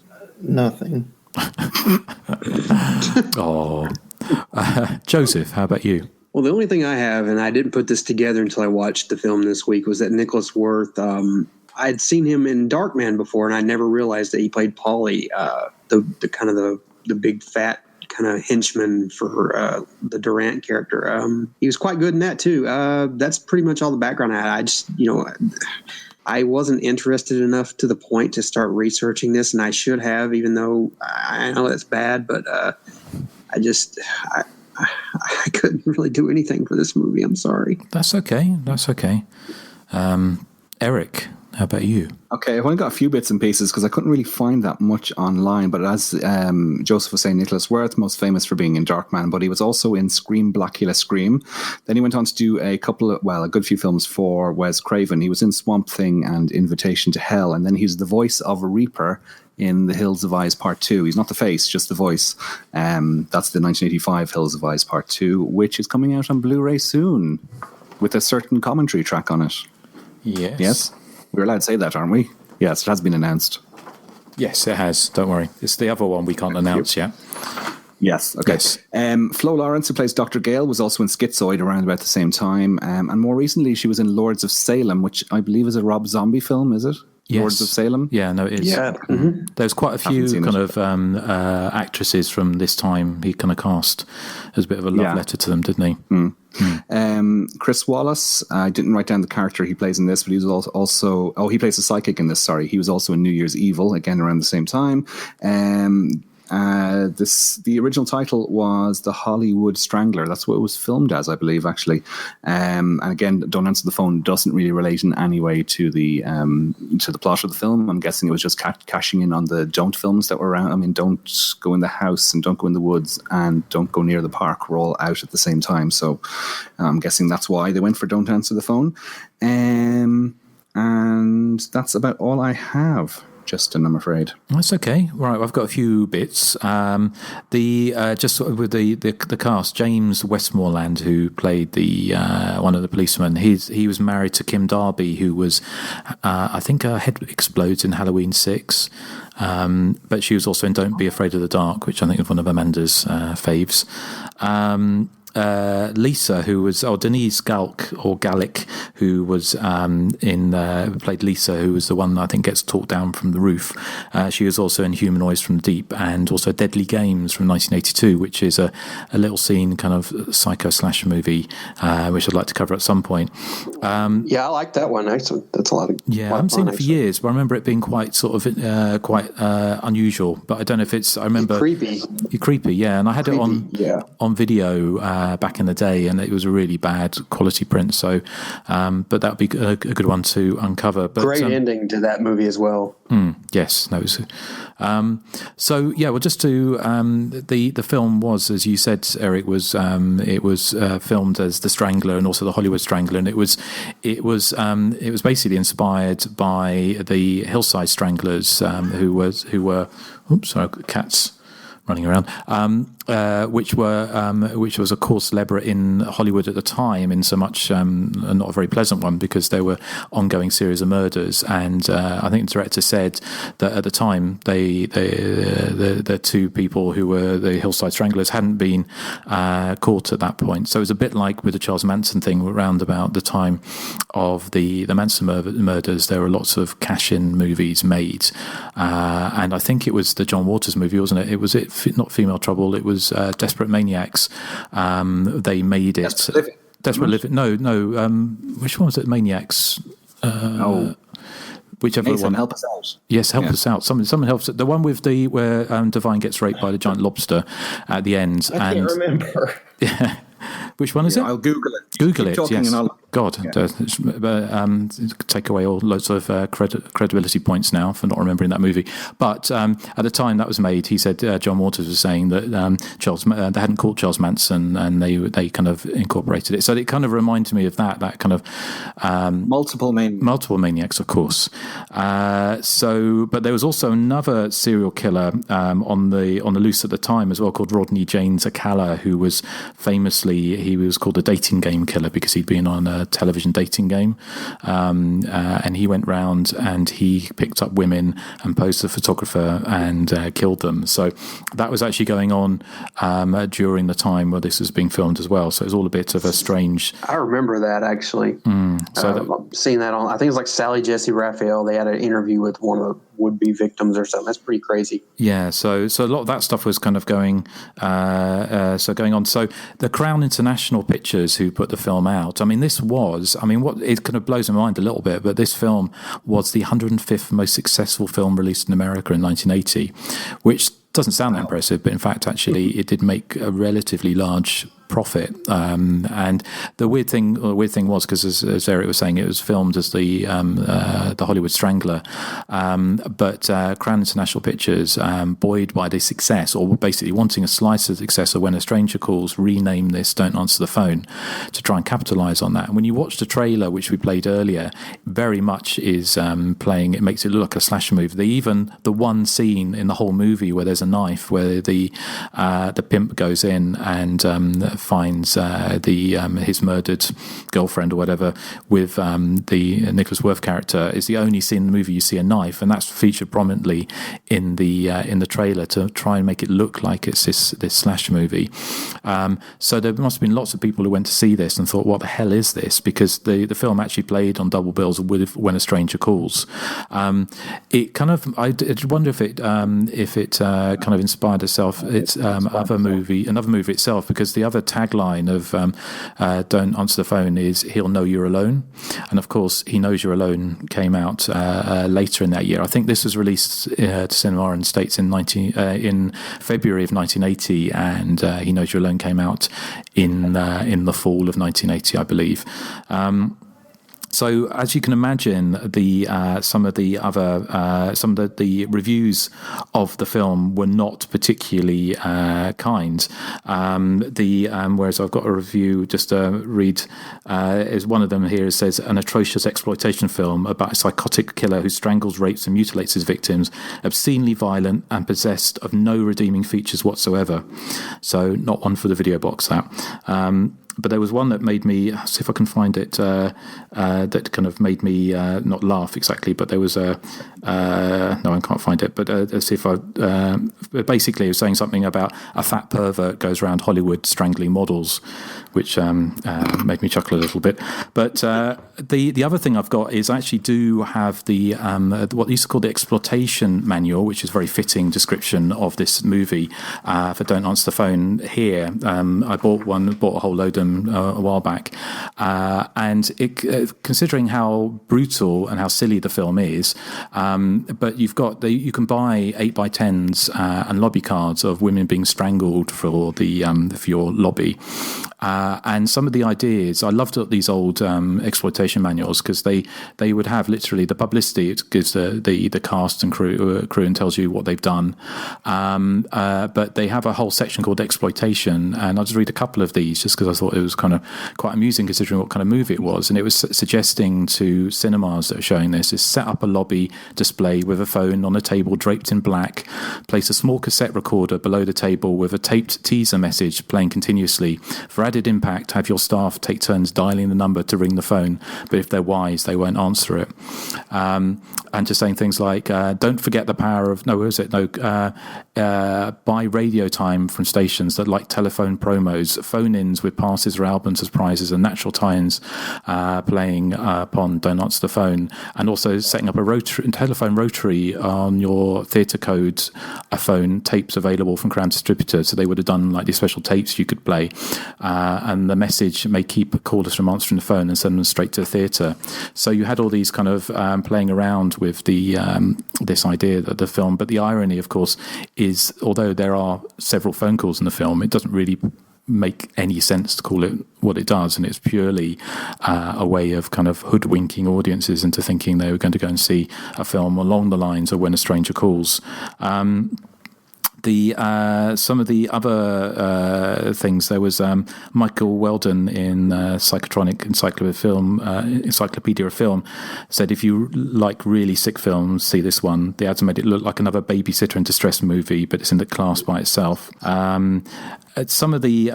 Nothing. Joseph, how about you? Well, the only thing I have, and I didn't put this together until I watched the film this week, was that Nicholas Worth, I'd seen him in Darkman before, and I never realized that he played Paulie, the kind of the big fat kind of henchman for the Durant character. He was quite good in that too. That's pretty much all the background I had. I just, I wasn't interested enough to the point to start researching this, and I should have, even though I know that's bad, but I couldn't really do anything for this movie. I'm sorry. That's okay. Erik, how about you? Okay, I've only got a few bits and pieces because I couldn't really find that much online. But as Joseph was saying, Nicholas Worth, most famous for being in Darkman, but he was also in Scream, Blackula Scream. Then he went on to do a good few films for Wes Craven. He was in Swamp Thing and Invitation to Hell. And then he's the voice of a Reaper in The Hills of Eyes Part 2. He's not the face, just the voice. That's the 1985 Hills of Eyes Part 2, which is coming out on Blu-ray soon with a certain commentary track on it. Yes? We're allowed to say that, aren't we? Yes, it has been announced. Yes, it has. Don't worry. It's the other one we can't announce yet. Yes, okay. Yes. Flo Lawrence, who plays Dr. Gale, was also in Schizoid around about the same time. And more recently, she was in Lords of Salem, which I believe is a Rob Zombie film, is it? Yes. Lords of Salem? Yeah, no, it is. Yeah. Mm-hmm. There's quite a few kind of actresses from this time he kind of cast as a bit of a love letter to them, didn't he? Mm. Chris Wallace, I didn't write down the character he plays in this, but he was also he plays a psychic in this, sorry. He was also in New Year's Evil, again around the same time. The original title was The Hollywood Strangler. That's what it was filmed as, I believe, actually. And again, Don't Answer the Phone doesn't really relate in any way to the plot of the film. I'm guessing it was just cashing in on the Don't films that were around. I mean, Don't Go in the House and Don't Go in the Woods and Don't Go Near the Park were all out at the same time. So I'm guessing that's why they went for Don't Answer the Phone. And that's about all I have. Justin, I'm afraid. That's okay. Right, I've got a few bits. Just sort of with the cast, James Westmoreland, who played the one of the policemen. He was married to Kim Darby, who was, I think, her head explodes in Halloween 6. But she was also in Don't Be Afraid of the Dark, which I think is one of Amanda's faves. Lisa, who was Denise Gallic, who was played Lisa, who was the one I think gets talked down from the roof. She was also in Humanoids from the Deep and also Deadly Games from 1982, which is a little scene kind of psycho slasher movie, which I'd like to cover at some point. Yeah, I like that one. Actually, that's a lot of I haven't seen it for years, but I remember it being quite sort of unusual. But I don't know if it's. I remember creepy, yeah. And I had it on video. Back in the day, and it was a really bad quality print. So, but that would be a good one to uncover. But, great ending to that movie as well. Yes, no. So yeah, well, just to the film was, as you said, Erik, was filmed as The Strangler and also The Hollywood Strangler, and it was basically inspired by the Hillside Stranglers, who were oops, sorry, cats running around, which was of course celebrity in Hollywood at the time, in so much not a very pleasant one, because there were ongoing series of murders, and I think the director said that at the time the two people who were the Hillside Stranglers hadn't been caught at that point. So it was a bit like with the Charles Manson thing around about the time of the Manson murders. There were lots of cash-in movies made, and I think it was the John Waters movie, wasn't it? It was not Female Trouble. It was Desperate Maniacs. They made it. Desperate Living. No. Which one was it? Maniacs. Whichever Nathan, one. help us out. Yes, help us out. Someone helps. The one with where Divine gets raped by the giant lobster at the end. I can't remember. Yeah. Which one is it? I'll Google it. Google it, yes. God, yeah. Take away loads of credibility points now for not remembering that movie. But at the time that was made, he said John Waters was saying that they hadn't caught Charles Manson, and they kind of incorporated it. So it kind of reminded me of that kind of multiple maniacs, of course. But there was also another serial killer on the loose at the time as well, called Rodney James Acala, who was famously, he was called a dating game killer because he'd been on a television dating game, and he went round and he picked up women and posed as a photographer and killed them. So that was actually going on during the time where this was being filmed as well. So it was all a bit of a strange. I remember that actually. I've seen that on. I think it was like Sally Jesse Raphael. They had an interview with one of the would-be victims or something. That's pretty crazy. Yeah. So a lot of that stuff was kind of going on. So the Crown International Pictures, who put the film out, I mean, what it kind of blows my mind a little bit, but this film was the 105th most successful film released in America in 1980, which Doesn't sound that impressive, but in fact, actually, it did make a relatively large profit. And the weird thing was, because as Erik was saying, it was filmed as the Hollywood Strangler, but Crown International Pictures, buoyed by the success, or basically wanting a slice of the success of When a Stranger Calls, rename this Don't Answer the Phone to try and capitalise on that. And when you watch the trailer, which we played earlier, very much is playing, it makes it look like a slasher movie. The one scene in the whole movie where there's a knife, where the pimp goes in and finds his murdered girlfriend or whatever with the Nicholas Worth character, is the only scene in the movie you see a knife, and that's featured prominently in the trailer to try and make it look like it's this slasher movie. So there must have been lots of people who went to see this and thought, what the hell is this? Because the film actually played on double bills with When a Stranger Calls. It kind of, I wonder if it kind of inspired its another movie itself, because the other tagline of Don't Answer the Phone is He'll Know You're Alone. And of course, He Knows You're Alone came out later in that year. I think this was released to cinema in the States in February of 1980, and He Knows You're Alone came out in the fall of 1980, I believe. So, as you can imagine, some of the reviews of the film were not particularly kind. Whereas I've got a review, just to read, is one of them here. It says, an atrocious exploitation film about a psychotic killer who strangles, rapes, and mutilates his victims, obscenely violent and possessed of no redeeming features whatsoever. So, not one for the video box, that. But there was one that made me, see if I can find it, that kind of made me not laugh exactly, but there was no, I can't find it, but let's see if basically it was saying something about a fat pervert goes around Hollywood strangling models, which made me chuckle a little bit. But the other thing I've got is I actually do have the what used to call the exploitation manual, which is a very fitting description of this movie for Don't Answer the Phone here. I bought a whole load of them a while back, and considering how brutal and how silly the film is, but you can buy 8x10s and lobby cards of women being strangled for your lobby. And some of the ideas, I loved these old exploitation manuals, because they would have literally the publicity. It gives the cast and crew and tells you what they've done. But they have a whole section called exploitation, and I'll just read a couple of these just because I thought it was kind of quite amusing considering what kind of movie it was. And it was suggesting to cinemas that are showing this is set up a lobby display with a phone on a table draped in black, place a small cassette recorder below the table with a taped teaser message playing continuously. For added impact, have your staff take turns dialing the number to ring the phone, but if they're wise, they won't answer it. And just saying things like, don't forget the power of, buy radio time from stations that like telephone promos, phone-ins with passes or albums as prizes, and natural tie-ins playing upon Don't Answer the Phone, and also setting up a telephone rotary on your theatre codes, a phone, tapes available from Crown Distributor. So they would have done like these special tapes you could play, and the message may keep callers from answering the phone and send them straight to the theatre. So you had all these kind of playing around with the this idea of the film. But the irony, of course, is although there are several phone calls in the film, it doesn't really make any sense to call it what it does, and it's purely a way of kind of hoodwinking audiences into thinking they were going to go and see a film along the lines of When a Stranger Calls. Some of the other things, there was Michael Weldon in Psychotronic Encyclopedia of Film said, if you like really sick films, see this one. The ads made it look like another babysitter in distress movie, but it's in the class by itself. Some of the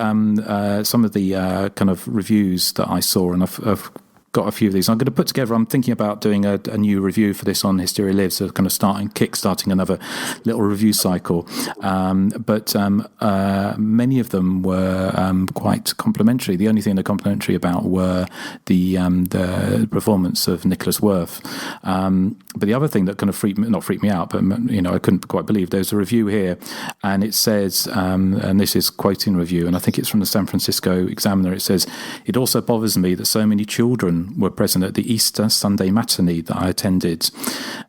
kind of reviews that I saw, and I've got a few of these. I'm going to put together, I'm thinking about doing a new review for this on Hysteria Lives, so kind of kickstarting another little review cycle. But many of them were quite complimentary. The only thing they're complimentary about were the performance of Nicholas Worth. But the other thing that kind of not freaked me out, but I couldn't quite believe, there's a review here, and it says, and this is quoting review, and I think it's from the San Francisco Examiner. It says, it also bothers me that so many children women were present at the Easter Sunday matinee that I attended.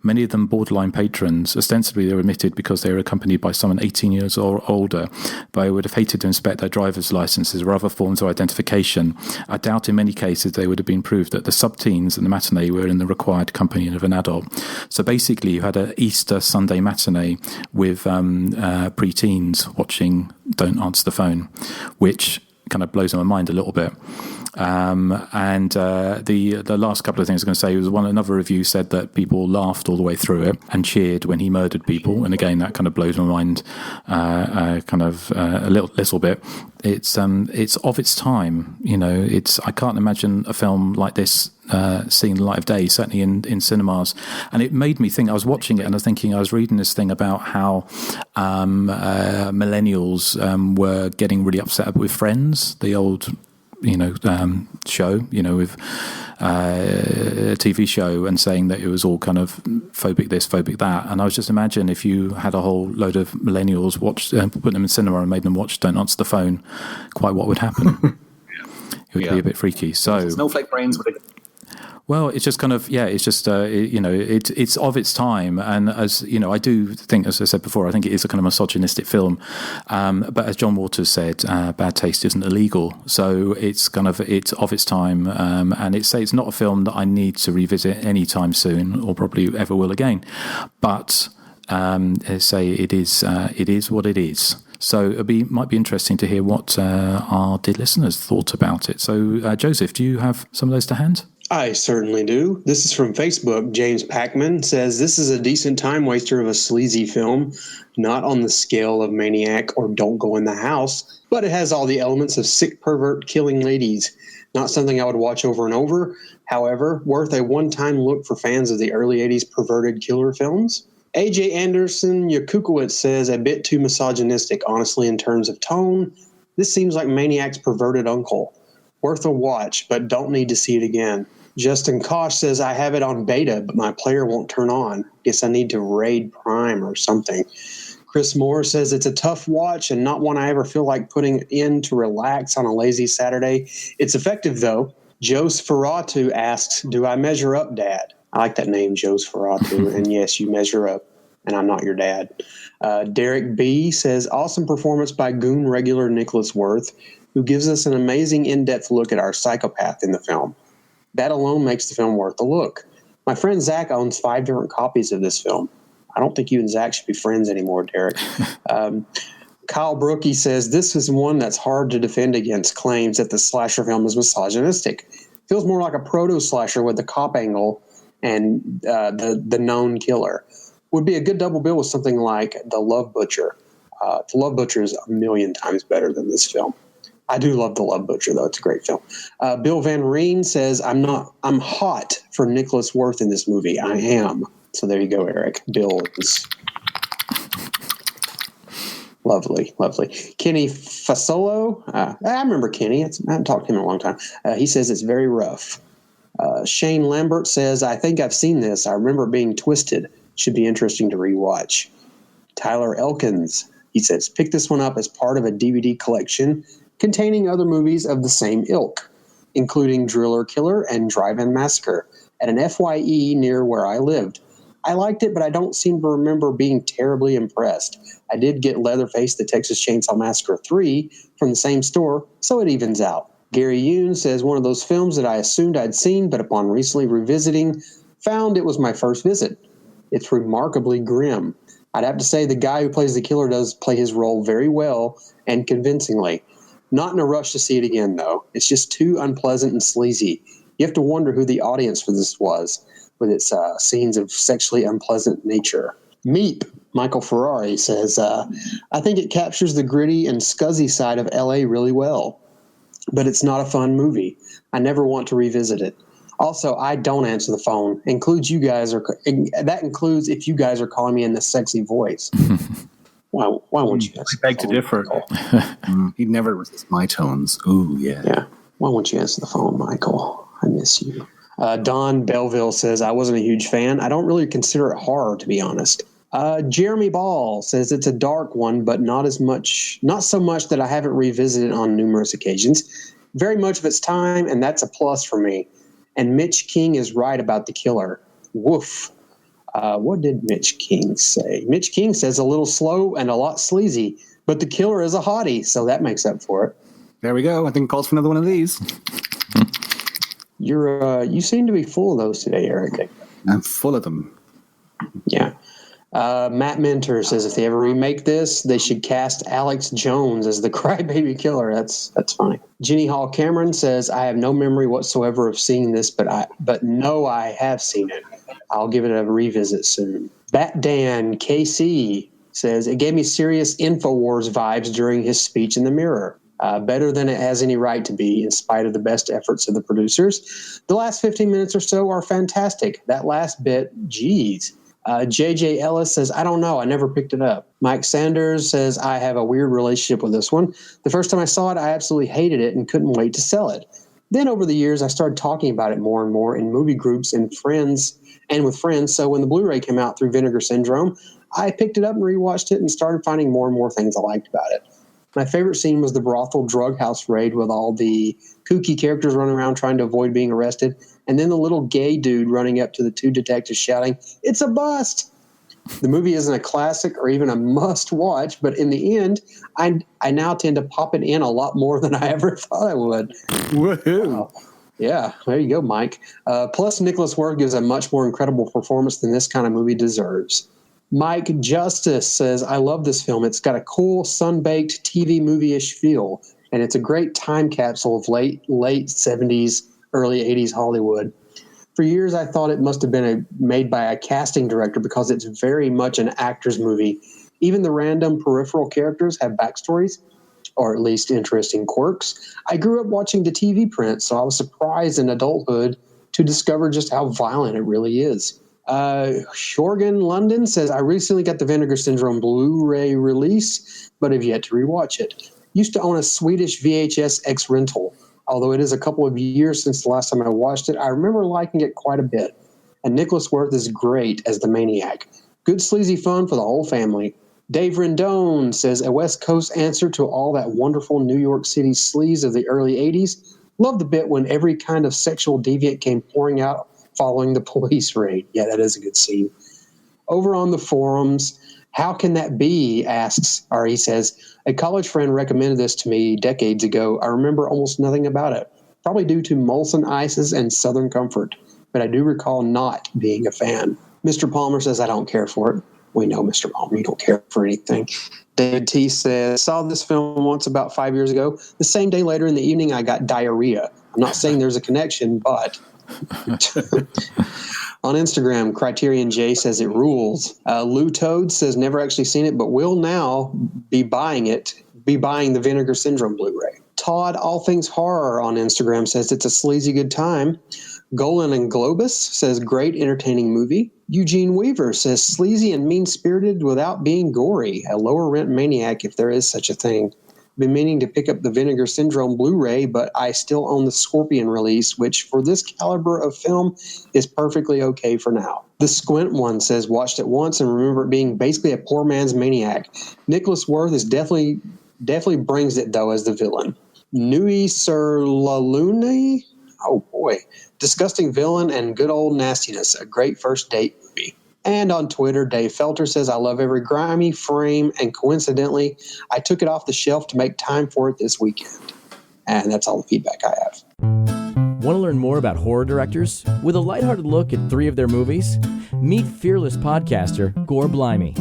Many of them borderline patrons. Ostensibly, they were admitted because they were accompanied by someone 18 years or older, but I would have hated to inspect their driver's licenses or other forms of identification. I doubt in many cases they would have been proved that the sub-teens in the matinee were in the required company of an adult. So basically, you had an Easter Sunday matinee with pre-teens watching Don't Answer the Phone, which kind of blows my mind a little bit. The last couple of things I was going to say was another review said that people laughed all the way through it and cheered when he murdered people, and again that kind of blows my mind a little bit. It's of its time, you know. I can't imagine a film like this seeing the light of day, certainly in cinemas. And it made me think, I was watching it and I was thinking, I was reading this thing about how millennials were getting really upset with Friends, the old show, with a TV show, and saying that it was all kind of phobic this, phobic that. And I was just imagine if you had a whole load of millennials put them in cinema and made them watch Don't Answer the Phone, quite what would happen. It would be a bit freaky. So snowflake brains would. Well, it's just kind of, it's just, it's of its time. And as, I do think, as I said before, I think it is a kind of misogynistic film. But as John Waters said, bad taste isn't illegal. So it's of its time. And it's not a film that I need to revisit anytime soon, or probably ever will again. But it is what it is. So might be interesting to hear what our dear listeners thought about it. So, Joseph, do you have some of those to hand? I certainly do. This is from Facebook. James Packman says, this is a decent time waster of a sleazy film, not on the scale of Maniac or Don't Go in the House, but it has all the elements of sick pervert killing ladies. Not something I would watch over and over. However, worth a one-time look for fans of the early 80s perverted killer films. A.J. Anderson Yakukowicz says, a bit too misogynistic, honestly, in terms of tone. This seems like Maniac's perverted uncle. Worth a watch, but don't need to see it again. Justin Kosh says, I have it on beta, but my player won't turn on. Guess I need to raid Prime or something. Chris Moore says, it's a tough watch and not one I ever feel like putting in to relax on a lazy Saturday. It's effective, though. Joe Sferratu asks, do I measure up, Dad? I like that name, Joe Sferratu. And yes, you measure up, and I'm not your dad. Derek B. says, awesome performance by goon regular Nicholas Worth, who gives us an amazing in-depth look at our psychopath in the film. That alone makes the film worth a look. My friend Zach owns 5 different copies of this film. I don't think you and Zach should be friends anymore, Derek. Kyle Brookie says, this is one that's hard to defend against claims that the slasher film is misogynistic. Feels more like a proto-slasher with the cop angle and the known killer. Would be a good double bill with something like The Love Butcher. The Love Butcher is a million times better than this film. I do love The Love Butcher, though. It's a great film. Bill Van Reen says, I'm hot for Nicholas Worth in this movie. I am. So there you go, Eric. Bill is lovely, lovely. Kenny Fasolo. I remember Kenny. I haven't talked to him in a long time. He says it's very rough. Shane Lambert says, I think I've seen this. I remember it being twisted. Should be interesting to rewatch. Tyler Elkins. He says, pick this one up as part of a DVD collection containing other movies of the same ilk, including Driller Killer and Drive-In Massacre, at an FYE near where I lived. I liked it, but I don't seem to remember being terribly impressed. I did get Leatherface, the Texas Chainsaw Massacre 3 from the same store, so it evens out. Gary Yoon says, one of those films that I assumed I'd seen, but upon recently revisiting, found it was my first visit. It's remarkably grim. I'd have to say the guy who plays the killer does play his role very well and convincingly. Not in a rush to see it again, though. It's just too unpleasant and sleazy. You have to wonder who the audience for this was, with its scenes of sexually unpleasant nature. Meep, Michael Ferrari, says, I think it captures the gritty and scuzzy side of L.A. really well. But it's not a fun movie. I never want to revisit it. Also, I don't answer the phone. That includes if you guys are calling me in this sexy voice. Why won't you answer the phone? I beg to differ. He'd never resist my tones. Ooh, yeah. Yeah. Why won't you answer the phone, Michael? I miss you. Don Belleville says, I wasn't a huge fan. I don't really consider it horror, to be honest. Jeremy Ball says it's a dark one, but not so much that I haven't revisited on numerous occasions. Very much of its time, and that's a plus for me. And Mitch King is right about the killer. Woof. What did Mitch King say? Mitch King says a little slow and a lot sleazy, but the killer is a hottie, so that makes up for it. There we go. I think it calls for another one of these. You seem to be full of those today, Erik. I'm full of them. Yeah. Matt Mentor says if they ever remake this, they should cast Alex Jones as the crybaby killer. That's funny. Jenny Hall Cameron says I have no memory whatsoever of seeing this, but no, I have seen it. I'll give it a revisit soon. Bat Dan KC says it gave me serious InfoWars vibes during his speech in the mirror. Better than it has any right to be, in spite of the best efforts of the producers. The last 15 minutes or so are fantastic. That last bit, geez. JJ Ellis says, I don't know. I never picked it up. Mike Sanders says, I have a weird relationship with this one. The first time I saw it, I absolutely hated it and couldn't wait to sell it. Then over the years, I started talking about it more and more in movie groups and with friends. So when the Blu-ray came out through Vinegar Syndrome, I picked it up and rewatched it and started finding more and more things I liked about it. My favorite scene was the brothel drug house raid with all the kooky characters running around trying to avoid being arrested. And then the little gay dude running up to the two detectives shouting, "It's a bust!" The movie isn't a classic or even a must-watch, but in the end, I now tend to pop it in a lot more than I ever thought I would. Woohoo! Yeah, there you go, Mike. Plus, Nicholas Worth gives a much more incredible performance than this kind of movie deserves. Mike Justice says, I love this film. It's got a cool, sun-baked TV movie-ish feel, and it's a great time capsule of late 70s, early 80s Hollywood. For years, I thought it must have been made by a casting director because it's very much an actor's movie. Even the random peripheral characters have backstories, or at least interesting quirks. I grew up watching the TV print, so I was surprised in adulthood to discover just how violent it really is. Shorgan London says, I recently got the Vinegar Syndrome Blu-ray release, but have yet to rewatch it. Used to own a Swedish VHS X-Rental. Although it is a couple of years since the last time I watched it, I remember liking it quite a bit. And Nicholas Worth is great as the maniac. Good sleazy fun for the whole family. Dave Rendon says, a West Coast answer to all that wonderful New York City sleaze of the early 80s. Loved the bit when every kind of sexual deviant came pouring out following the police raid. Yeah, that is a good scene. Over on the forums, how can that be, he says, a college friend recommended this to me decades ago. I remember almost nothing about it, probably due to Molson Ices and Southern Comfort, but I do recall not being a fan. Mr. Palmer says, I don't care for it. We know, Mr. Palmer, you don't care for anything. David T says, saw this film once about 5 years ago. The same day later in the evening, I got diarrhea. I'm not saying there's a connection, but... On Instagram, Criterion J says it rules. Lou Toad says never actually seen it, but will now be buying the Vinegar Syndrome Blu-ray. Todd All Things Horror on Instagram says it's a sleazy good time. Golan and Globus says great entertaining movie. Eugene Weaver says sleazy and mean-spirited without being gory. A lower rent maniac if there is such a thing. Been meaning to pick up the Vinegar Syndrome Blu-ray, but I still own the Scorpion release, which for this caliber of film is perfectly okay for now. The Squint one says watched it once and remember it being basically a poor man's maniac. Nicholas Worth is definitely brings it though as the villain. Nui Sir Lalune, oh boy, disgusting villain and good old nastiness. A great first date movie. And on Twitter, Dave Felter says, I love every grimy frame, and coincidentally, I took it off the shelf to make time for it this weekend. And that's all the feedback I have. Want to learn more about horror directors? With a lighthearted look at 3 of their movies? Meet fearless podcaster Gore Blimey.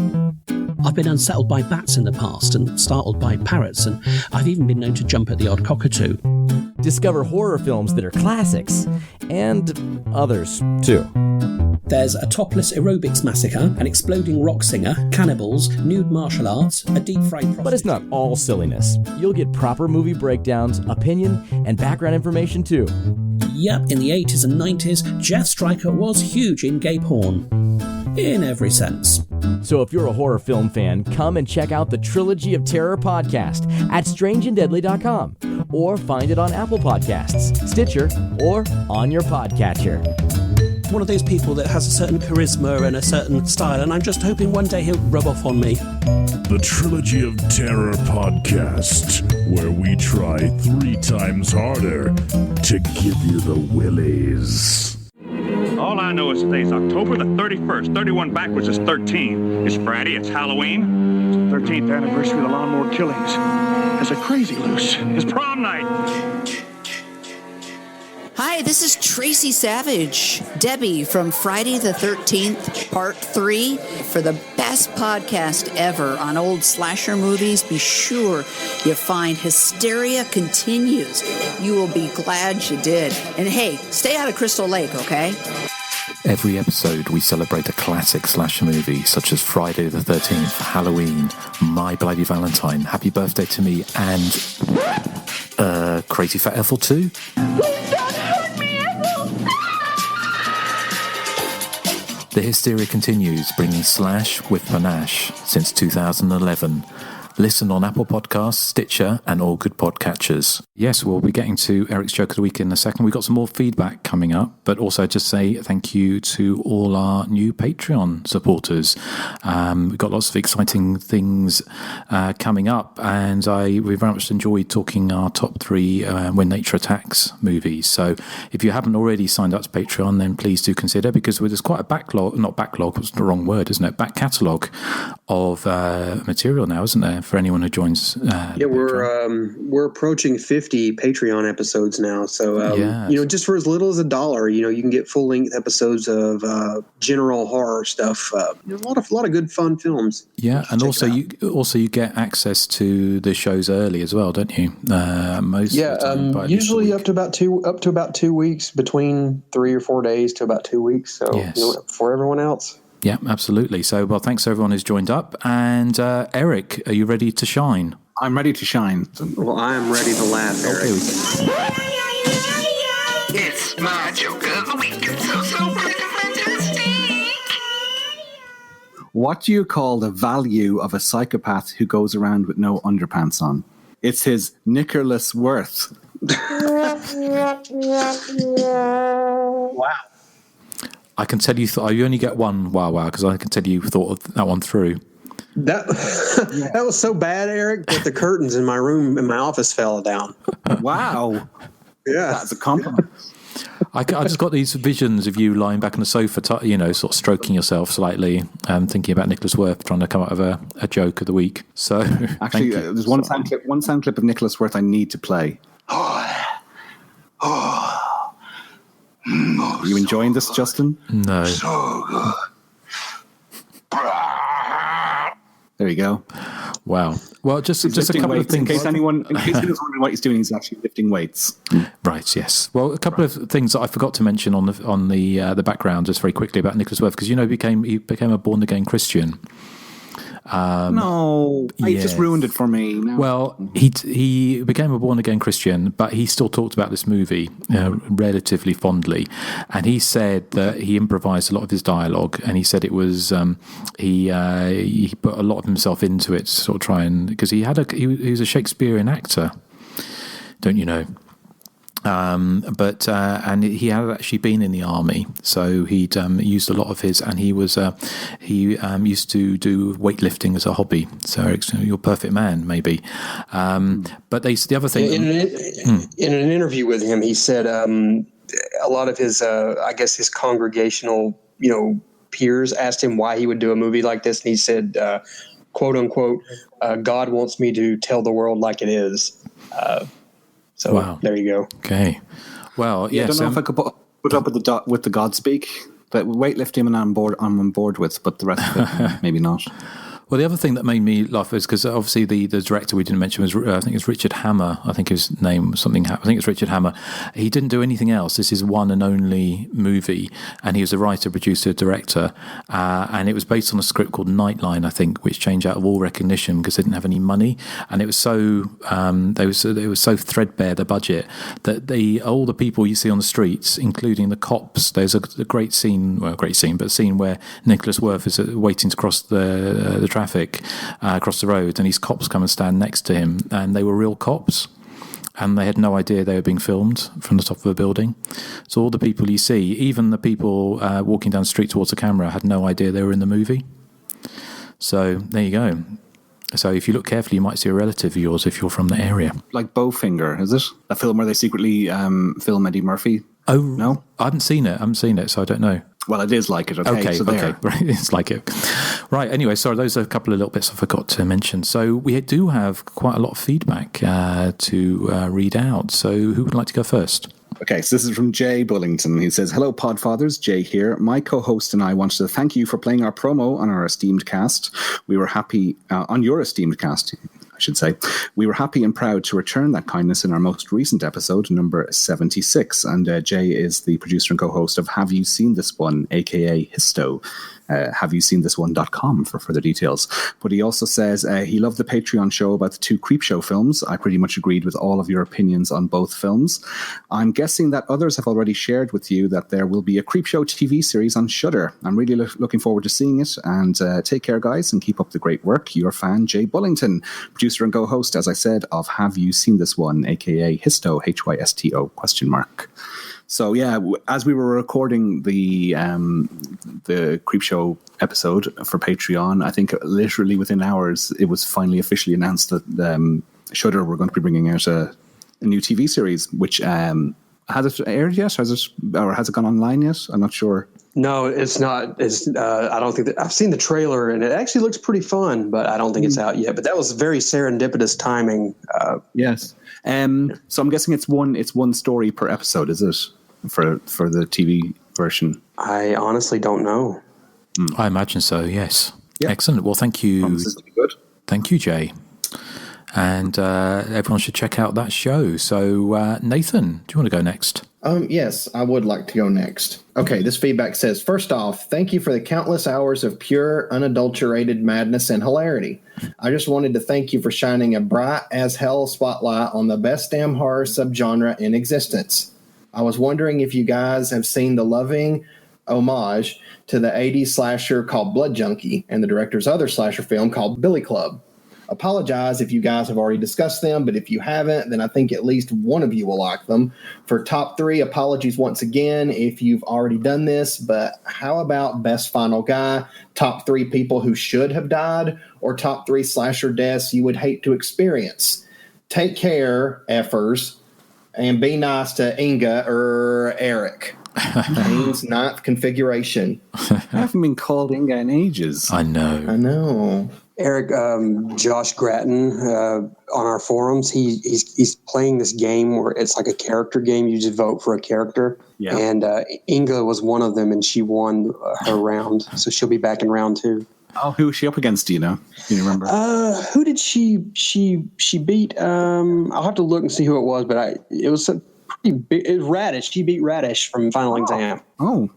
I've been unsettled by bats in the past and startled by parrots, and I've even been known to jump at the odd cockatoo. Discover horror films that are classics, and others, too. There's a topless aerobics massacre, an exploding rock singer, cannibals, nude martial arts, a deep-fried prostitute. But it's not all silliness. You'll get proper movie breakdowns, opinion, and background information, too. Yep, in the 80s and 90s, Jeff Stryker was huge in gay porn. In every sense. So if you're a horror film fan, come and check out the Trilogy of Terror podcast at strangeanddeadly.com, or find it on Apple Podcasts, Stitcher, or on your podcatcher. one of those people that has a certain charisma and a certain style, and I'm just hoping one day he'll rub off on me. The Trilogy of Terror podcast, where we try 3 times harder to give you the willies. All I know is today's October the 31st. 31 backwards is 13. It's Friday, it's Halloween. It's the 13th anniversary of the lawnmower killings. It's a crazy loose. It's prom night. Hi, this is Tracy Savage, Debbie from Friday the 13th, Part 3. For the best podcast ever on old slasher movies, be sure you find Hysteria Continues. You will be glad you did. And hey, stay out of Crystal Lake, okay? Every episode, we celebrate a classic slasher movie, such as Friday the 13th, Halloween, My Bloody Valentine, Happy Birthday to Me, and Crazy Fat Ethel 2. The Hysteria continues, bringing slash with panache since 2011. Listen on Apple Podcasts, Stitcher, and all good podcatchers. Yes, we'll be getting to Eric's Joke of the Week in a second. We've got some more feedback coming up, but also just say thank you to all our new Patreon supporters. We've got lots of exciting things coming up, and we very much enjoyed talking our top 3 When Nature Attacks movies. So if you haven't already signed up to Patreon, then please do consider, because there's quite a back catalogue of material now, isn't there? For anyone who joins. We're approaching 50 Patreon episodes now. So, just for as little as $1, you can get full length episodes of general horror stuff. A lot of good fun films. Yeah, and also you get access to the shows early as well, don't you? Usually up to about 2 weeks, between 3 or 4 days to about 2 weeks. So for everyone else. Yeah, absolutely. So, well, thanks to everyone who's joined up. And Erik, are you ready to shine? I'm ready to shine. Well, I am ready to laugh, Erik. It's my joke of the week. It's so freaking fantastic. What do you call the value of a psychopath who goes around with no underpants on? It's his knickerless worth. Wow. I can tell you, you only get one wow, because I can tell you thought of that one through. That was so bad, Erik, that the curtains in my office fell down. Wow. Yeah. That's a compliment. I just got these visions of you lying back on the sofa, sort of stroking yourself slightly, thinking about Nicholas Worth trying to come up with a joke of the week. So actually, there's one sound clip of Nicholas Worth I need to play. Are you enjoying this, Justin? No. So good. There you go. Wow. Well, just a couple weights, of things. In case anyone's wondering what he's doing, he's actually lifting weights. Right. Yes. Well, a couple of things that I forgot to mention on the background, just very quickly about Nicholas Worth, because he became a born again Christian. No, you just ruined it for me. No. Well, he became a born-again Christian, but he still talked about this movie relatively fondly. And he said that he improvised a lot of his dialogue, and he said it was he put a lot of himself into it to sort of try and, because he was a Shakespearean actor, don't you know? And he had actually been in the army, so he'd used a lot of his, and he used to do weightlifting as a hobby. So Erik's your perfect man, maybe. But the other thing in an interview with him, he said a lot of his, I guess his congregational, peers asked him why he would do a movie like this, and he said, "quote unquote, God wants me to tell the world like it is." So wow. There you go. Okay. Well, yes. I don't know if I could put up with the Godspeak, but weightlifting and I'm on board with, but the rest of it, maybe not. Well, the other thing that made me laugh is because obviously the director we didn't mention was, I think it's Richard Hammer. I think his name was something. I think it's Richard Hammer. He didn't do anything else. This is one and only movie, and he was a writer, producer, director, and it was based on a script called Nightline, I think, which changed out of all recognition because they didn't have any money, and it was so it was so threadbare, the budget, that all the people you see on the streets, including the cops. There's a great scene, but a scene where Nicholas Worth is waiting to cross the traffic across the road, and these cops come and stand next to him, and they were real cops. and they had no idea they were being filmed from the top of a building. So all the people you see, even the people walking down the street towards the camera, had no idea they were in the movie. So there you go. So if you look carefully, you might see a relative of yours if you're from the area. Like Bowfinger, is it? A film where they secretly film Eddie Murphy? Oh, no? I haven't seen it, so I don't know. Well, it is like it. Okay, so there. Right, it's like it. Right, anyway, sorry, those are a couple of little bits I forgot to mention. So we do have quite a lot of feedback to read out. So who would like to go first? Okay, so this is from Jay Bullington. He says, "Hello, Podfathers. Jay here. My co-host and I wanted to thank you for playing our promo on our esteemed cast. We were happy on your esteemed cast, I should say. We were happy and proud to return that kindness in our most recent episode, number 76. And Jay is the producer and co-host of Have You Seen This One, aka Histo. HaveYouSeenThisOne.com for further details. But he also says he loved the Patreon show about the 2 Creepshow films. I pretty much agreed with all of your opinions on both films. I'm guessing that others have already shared with you that there will be a Creepshow TV series on Shudder. I'm really looking forward to seeing it. And take care, guys, and keep up the great work. Your fan, Jay Bullington, producer and co-host, as I said, of Have You Seen This One, aka Histo, Hysto ? So yeah, as we were recording the Creepshow episode for Patreon, I think literally within hours it was finally officially announced that Shudder were going to be bringing out a new TV series. Which has it aired yet? Has it gone online yet? I'm not sure. No, it's not. I don't think that I've seen the trailer and it actually looks pretty fun, but I don't think it's out yet. But that was very serendipitous timing. Yes. So I'm guessing it's one story per episode, is it? For the TV version? I honestly don't know. I imagine so, yes. Yep. Excellent. Well, thank you. Good. Thank you, Jay. And everyone should check out that show. So, Nathan, do you want to go next? Yes, I would like to go next. Okay, this feedback says, first off, thank you for the countless hours of pure, unadulterated madness and hilarity. I just wanted to thank you for shining a bright as hell spotlight on the best damn horror subgenre in existence. I was wondering if you guys have seen the loving homage to the 80s slasher called Blood Junkie and the director's other slasher film called Billy Club. Apologize if you guys have already discussed them, but if you haven't, then I think at least one of you will like them. For top 3, apologies once again if you've already done this, but how about Best Final Guy, top 3 people who should have died, or top 3 slasher deaths you would hate to experience? Take care, effers. And be nice to Inga or Erik. Kane's 9th configuration. I haven't been called Inga in ages. I know. Erik, Josh Gratton on our forums, he's playing this game where it's like a character game. You just vote for a character. Yeah. And Inga was one of them, and she won her round. So she'll be back in round 2. Oh, who was she up against? Do you know? Do you remember? Who did she beat? I'll have to look and see who it was, but it was a pretty big. It was Radish. She beat Radish from Final Exam. Oh,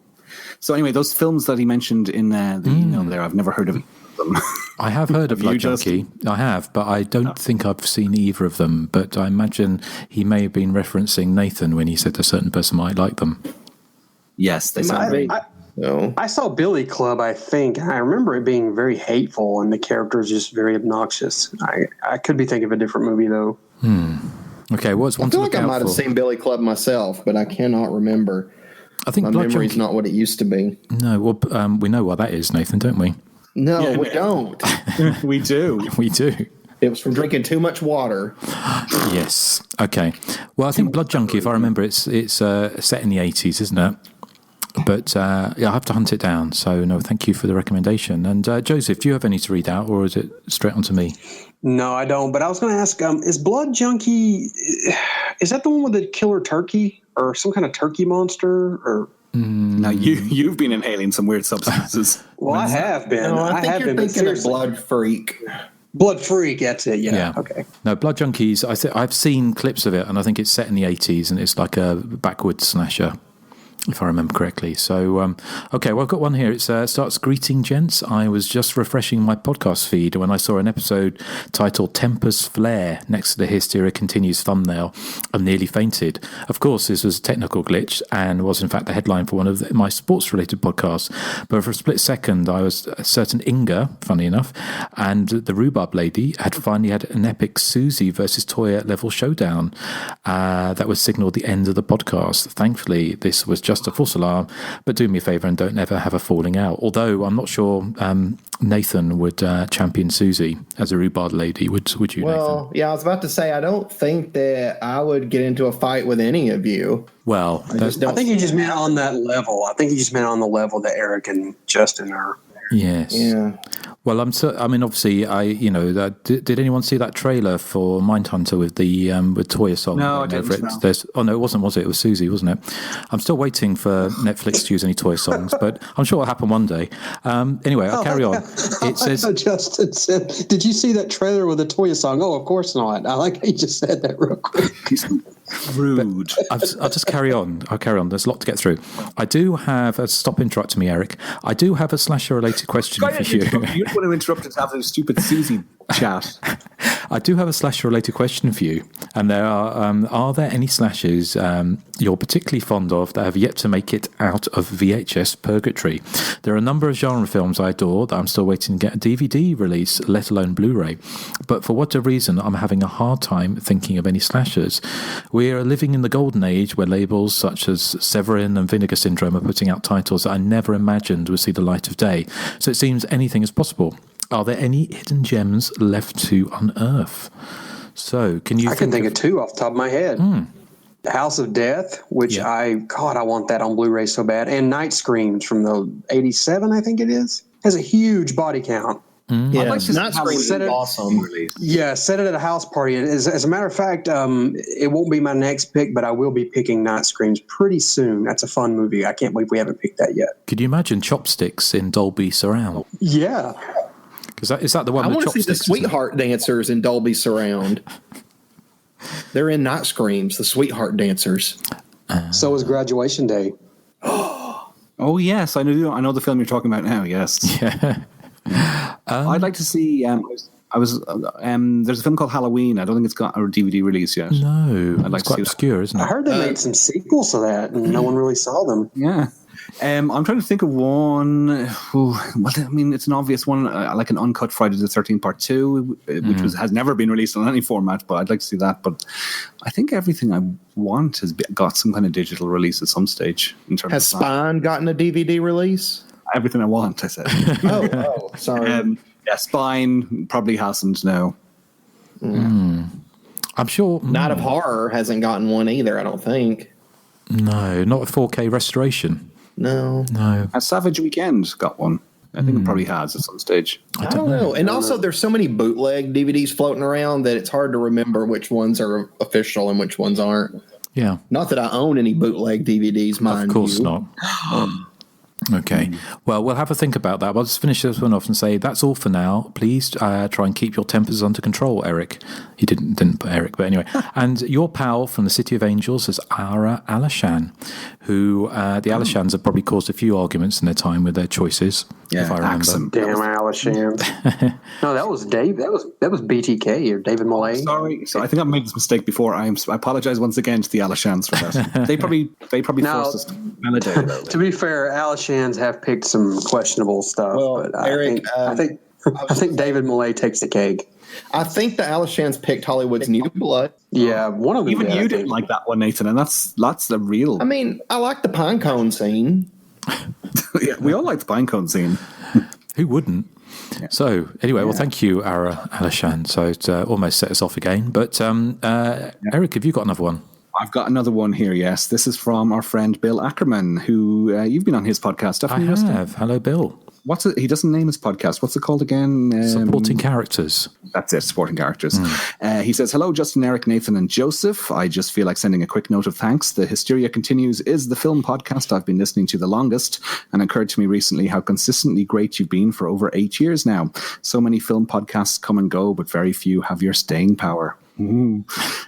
so anyway, those films that he mentioned in the email there, I've never heard of them. I have heard of Blood Junkie. I have, but I don't think I've seen either of them. But I imagine he may have been referencing Nathan when he said a certain person might like them. Yes, they sound great. No. I saw Billy Club, I think, and I remember it being very hateful and the characters just very obnoxious. I could be thinking of a different movie, though. Okay, what's one I feel to like look I out might have for? seen Billy Club myself, but I cannot remember. I think my Blood memory's Junkie... not what it used to be. No, well, we know what that is, Nathan, don't we? No, we don't. We do. We do. It was from drinking too much water. Yes. Okay. Well, I think Blood Junkie, if I remember, it's set in the 80s, isn't it? But yeah, I'll have to hunt it down. So, no, thank you for the recommendation. And Joseph, do you have any to read out, or is it straight on to me? No, I don't. But I was going to ask, is Blood Junkie, is that the one with the killer turkey or some kind of turkey monster? Or now you've been inhaling some weird substances. Well, I have been. No, I think you're thinking of Blood Freak. Blood Freak, that's it. Yeah. Okay. No, Blood Junkies. I've seen clips of it, and I think it's set in the 80s, and it's like a backwoods slasher. if I remember correctly. So, okay, well, I've got one here. It starts, "Greeting, gents. I was just refreshing my podcast feed when I saw an episode titled Tempest Flare next to the Hysteria Continues thumbnail and nearly fainted. Of course, this was a technical glitch and was, in fact, the headline for one of my sports-related podcasts. But for a split second, I was certain Inga, funny enough, and the Rhubarb Lady had finally had an epic Susie versus Toya level showdown that would signal the end of the podcast. Thankfully, this was just a false alarm, but do me a favour and don't ever have a falling out. Although I'm not sure Nathan would champion Susie as a Rhubarb Lady. Would you, Well, Nathan? yeah, I was about to say, I don't think that I would get into a fight with any of you. Well, I think he just meant on that level. I think he just meant on the level that Eric and Justin are. Yes. Yeah. Well, obviously, did anyone see that trailer for Mindhunter with the with Toya song? No, I didn't. No, it wasn't, was it? It was Susie, wasn't it? I'm still waiting for Netflix to use any Toya songs, but I'm sure it'll happen one day. Anyway, I'll carry on. It says, Justin said, "Did you see that trailer with the Toya song?" Oh, of course not. I like how you just said that real quick. Rude. I'll just carry on. I'll carry on. There's a lot to get through. I do have stop interrupting me, Eric. I do have a slasher-related question for you. You don't want to interrupt us having a stupid Susie chat. I do have a slasher-related question for you, and there are there any slashers you're particularly fond of that have yet to make it out of VHS purgatory? There are a number of genre films I adore that I'm still waiting to get a DVD release, let alone Blu-ray. But for whatever reason, I'm having a hard time thinking of any slashers. We are living in the golden age where labels such as Severin and Vinegar Syndrome are putting out titles that I never imagined would see the light of day. So it seems anything is possible. Are there any hidden gems left to unearth? So, can you? I can think of two off the top of my head. House of Death, which I want that on Blu-ray so bad, and Night Screams from the '87, I think it is. Has a huge body count. Yeah, Night Screams is awesome. Yeah, set it at a house party. And as a matter of fact, it won't be my next pick, but I will be picking Night Screams pretty soon. That's a fun movie. I can't believe we haven't picked that yet. Could you imagine Chopsticks in Dolby Surround? Yeah. Is that the one? I want to see the Sweetheart Dancers in Dolby Surround. They're in Night Screams, the Sweetheart Dancers. So was Graduation Day. Oh yes, I know the film you're talking about now. Yes. Yeah. I'd like to see. There's a film called Halloween. I don't think it's got a DVD release yet. No, I'd like it's to quite see obscure, that. isn't it? I heard they made some sequels to that, and no one really saw them. Yeah. I'm trying to think of one. It's an obvious one, like an uncut Friday the 13th Part 2, which has never been released on any format, but I'd like to see that. But I think everything I want has got some kind of digital release at some stage. Has Spine gotten a DVD release? Everything I want, I said. oh, sorry. Spine probably hasn't, no. I'm sure. Night of Horror hasn't gotten one either, I don't think. No, not a 4K restoration. No. Has Savage Weekend got one? I think it probably has at some stage. I don't know. And also, there's so many bootleg DVDs floating around that it's hard to remember which ones are official and which ones aren't. Yeah. Not that I own any bootleg DVDs, mind you. Of course not. Okay. Well, we'll have a think about that. I'll just finish this one off and say that's all for now. Please try and keep your tempers under control, Erik. He didn't put Erik, but anyway. And your pal from the City of Angels is Ara Alashan, who the Alashans have probably caused a few arguments in their time with their choices, if I remember. Damn Alashan. No, that was Dave. That was BTK or David Millay. Sorry, I think I've made this mistake before. I apologize once again to the Alashans for that. They probably forced us to validate it. To be fair, Alashans have picked some questionable stuff, but Eric, I think David Millay takes the cake. I think the Alashans picked Hollywood's New Blood. Yeah, one of them. Even you didn't like that one, Nathan, and that's the real. I mean, I like the pinecone scene. Yeah, we all like the pinecone scene. Who wouldn't? Yeah. So anyway, well, thank you, Ara Alashan. So it almost set us off again. But Erik, have you got another one? I've got another one here, yes. This is from our friend Bill Ackerman, who you've been on his podcast, haven't you? I have. Hello, Bill. He doesn't name his podcast. What's it called again? Supporting Characters. That's it, Supporting Characters. He says, hello, Justin, Erik, Nathan, and Joseph. I just feel like sending a quick note of thanks. The Hysteria Continues is the film podcast I've been listening to the longest, and it occurred to me recently how consistently great you've been for over 8 years now. So many film podcasts come and go, but very few have your staying power.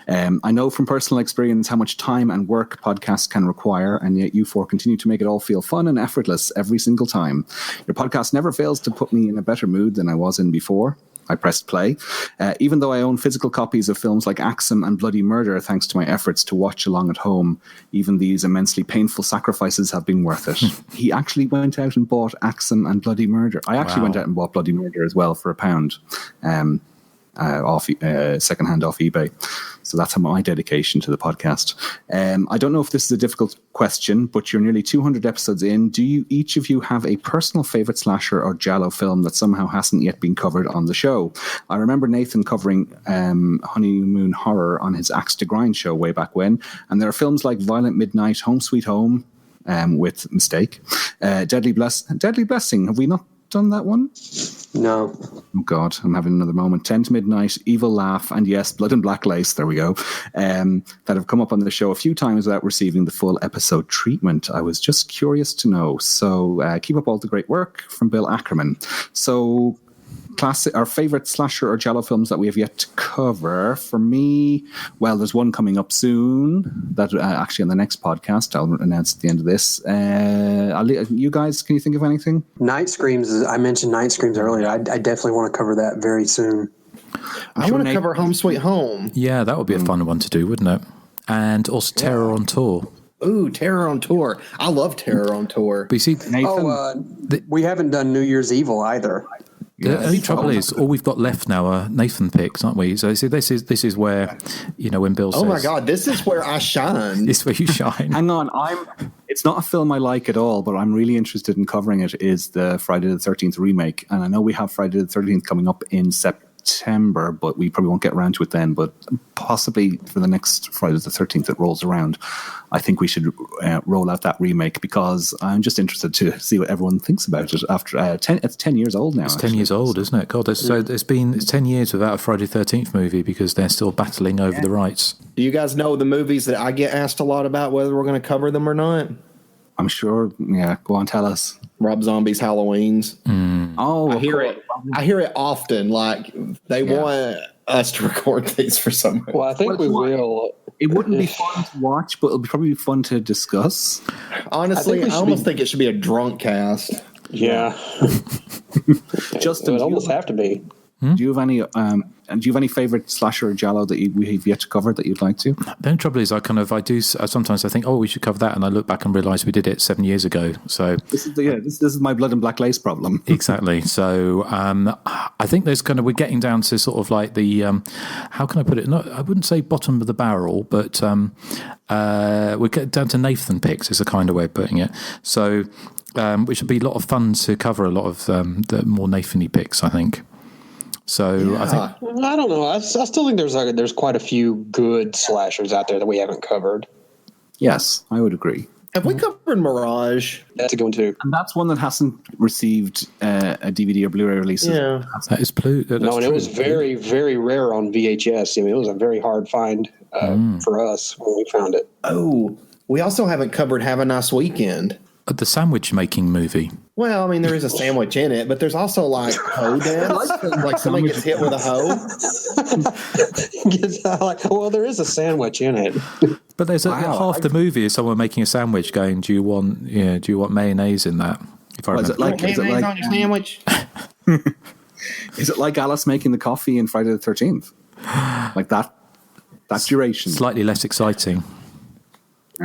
I know from personal experience how much time and work podcasts can require, and yet you four continue to make it all feel fun and effortless every single time. Your podcast never fails to put me in a better mood than I was in before I pressed play. Even though I own physical copies of films like Axum and Bloody Murder, thanks to my efforts to watch along at home, even these immensely painful sacrifices have been worth it. He actually went out and bought Axum and Bloody Murder. I actually went out and bought Bloody Murder as well for £1. Off secondhand off eBay. So that's my dedication to the podcast. I don't know if this is a difficult question, but you're nearly 200 episodes in. Do you each of you have a personal favorite slasher or giallo film that somehow hasn't yet been covered on the show? I remember Nathan covering Honeymoon Horror on his Axe to Grind show way back when, and there are films like Violent Midnight, Home Sweet Home, with Mistake, Deadly Blessing. Have we not done that one? No. Oh God, I'm having another moment. 10 to Midnight, Evil Laugh, and yes, Blood and Black Lace, there we go, that have come up on the show a few times without receiving the full episode treatment. I was just curious to know. So keep up all the great work, from Bill Ackerman. So our favorite slasher or giallo films that we have yet to cover. For me, well, there's one coming up soon that actually on the next podcast I'll announce at the end of this. You guys, can you think of anything? Night Screams. I mentioned Night Screams earlier. I definitely want to cover that very soon. I want to cover Home Sweet Home. Yeah, that would be a fun one to do, wouldn't it? And also Terror on Tour. Ooh, Terror on Tour. I love Terror on Tour. But you see, Nathan, we haven't done New Year's Evil either. The only trouble is, all we've got left now are Nathan picks, aren't we? So this is where, when Bill says, "Oh my God, this is where I shine." This is where you shine. Hang on, it's not a film I like at all, but I'm really interested in covering it. Is the Friday the 13th remake, and I know we have Friday the 13th coming up in September, but we probably won't get around to it then. But possibly for the next Friday the 13th that rolls around, I think we should roll out that remake, because I'm just interested to see what everyone thinks about it. After it's 10 years old now. It's 10 years old, isn't it? God, it's 10 years without a Friday the 13th movie because they're still battling over the rights. Do you guys know the movies that I get asked a lot about, whether we're going to cover them or not? I'm sure. Yeah, go on, tell us. Rob Zombie's Halloweens. Oh, I hear it often. Like they want us to record these for some reason. Well, I think we will. It wouldn't be fun to watch, but it'll probably be fun to discuss. Honestly, I almost think it should be a drunk cast. Yeah. Justin, it would almost have to be. Do you have any favorite slasher or giallo that we've yet to cover that you'd like to? The only trouble is, sometimes I think, we should cover that, and I look back and realise we did it 7 years ago. So this is my Blood and Black Lace problem. Exactly. So I think we're getting down to sort of like the how can I put it? I wouldn't say bottom of the barrel, but we're getting down to Nathan picks is a kind of way of putting it. So which would be a lot of fun to cover a lot of the more Nathan-y picks, I think. So I don't know. I still think there's quite a few good slashers out there that we haven't covered. Yes, I would agree. Have we covered Mirage? That's a good one too. And that's one that hasn't received a DVD or Blu-ray release. Yeah, that is Pluto. No, and it was very, very rare on VHS. I mean, it was a very hard find for us when we found it. Oh, we also haven't covered Have a Nice Weekend. The sandwich making movie. Well, I mean, there is a sandwich in it, but there's also like hoe dance, like somebody gets hit with a hoe. Well, there is a sandwich in it. But there's half the movie is someone making a sandwich, going, "Do you want mayonnaise in that?" If I remember. Mayonnaise on your sandwich? Is it like Alice making the coffee in Friday the 13th? Like that duration? Slightly less exciting.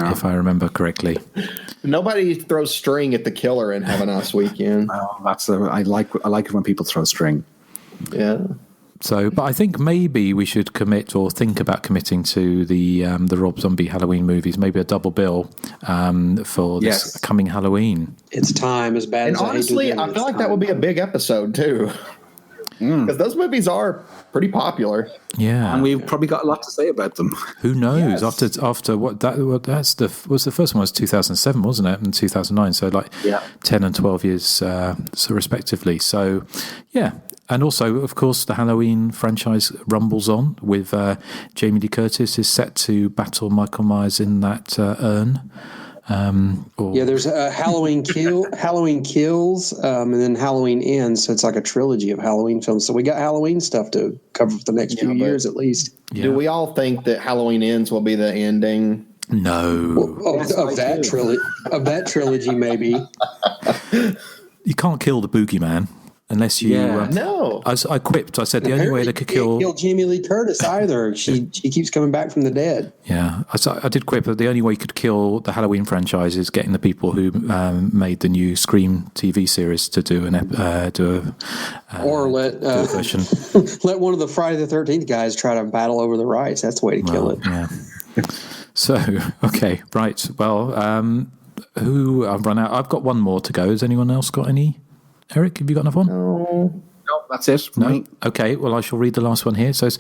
If I remember correctly. Nobody throws string at the killer and Have a Nice Weekend. I like it when people throw string. Yeah. So, but I think maybe we should commit or think about committing to the Rob Zombie Halloween movies, maybe a double bill for this coming Halloween. It's time, as bad as honestly, I feel like that would be a big episode too. Because those movies are pretty popular. Yeah, and we've probably got a lot to say about them. Who knows? Yes. After the first one was 2007, wasn't it? And 2009, so 10 and 12 years, so respectively. So yeah, and also of course the Halloween franchise rumbles on with Jamie Lee Curtis is set to battle Michael Myers in that urn. There's Halloween Kills, and then Halloween Ends. So it's like a trilogy of Halloween films. So we got Halloween stuff to cover for the next few years at least. Yeah. Do we all think that Halloween Ends will be the ending? No. Of that trilogy, maybe. You can't kill the boogeyman. Unless you, no, I quipped. I said the only way they could kill Jamie Lee Curtis either. She keeps coming back from the dead. Yeah, I did quip that the only way you could kill the Halloween franchise is getting the people who made the new Scream TV series to do or let version. Let one of the Friday the 13th guys try to battle over the rights. That's the way to kill it. Yeah. So okay, right. Well, I've run out. I've got one more to go. Has anyone else got any? Erik, have you got another one? No, that's it. No? Okay, well, I shall read the last one here. It says,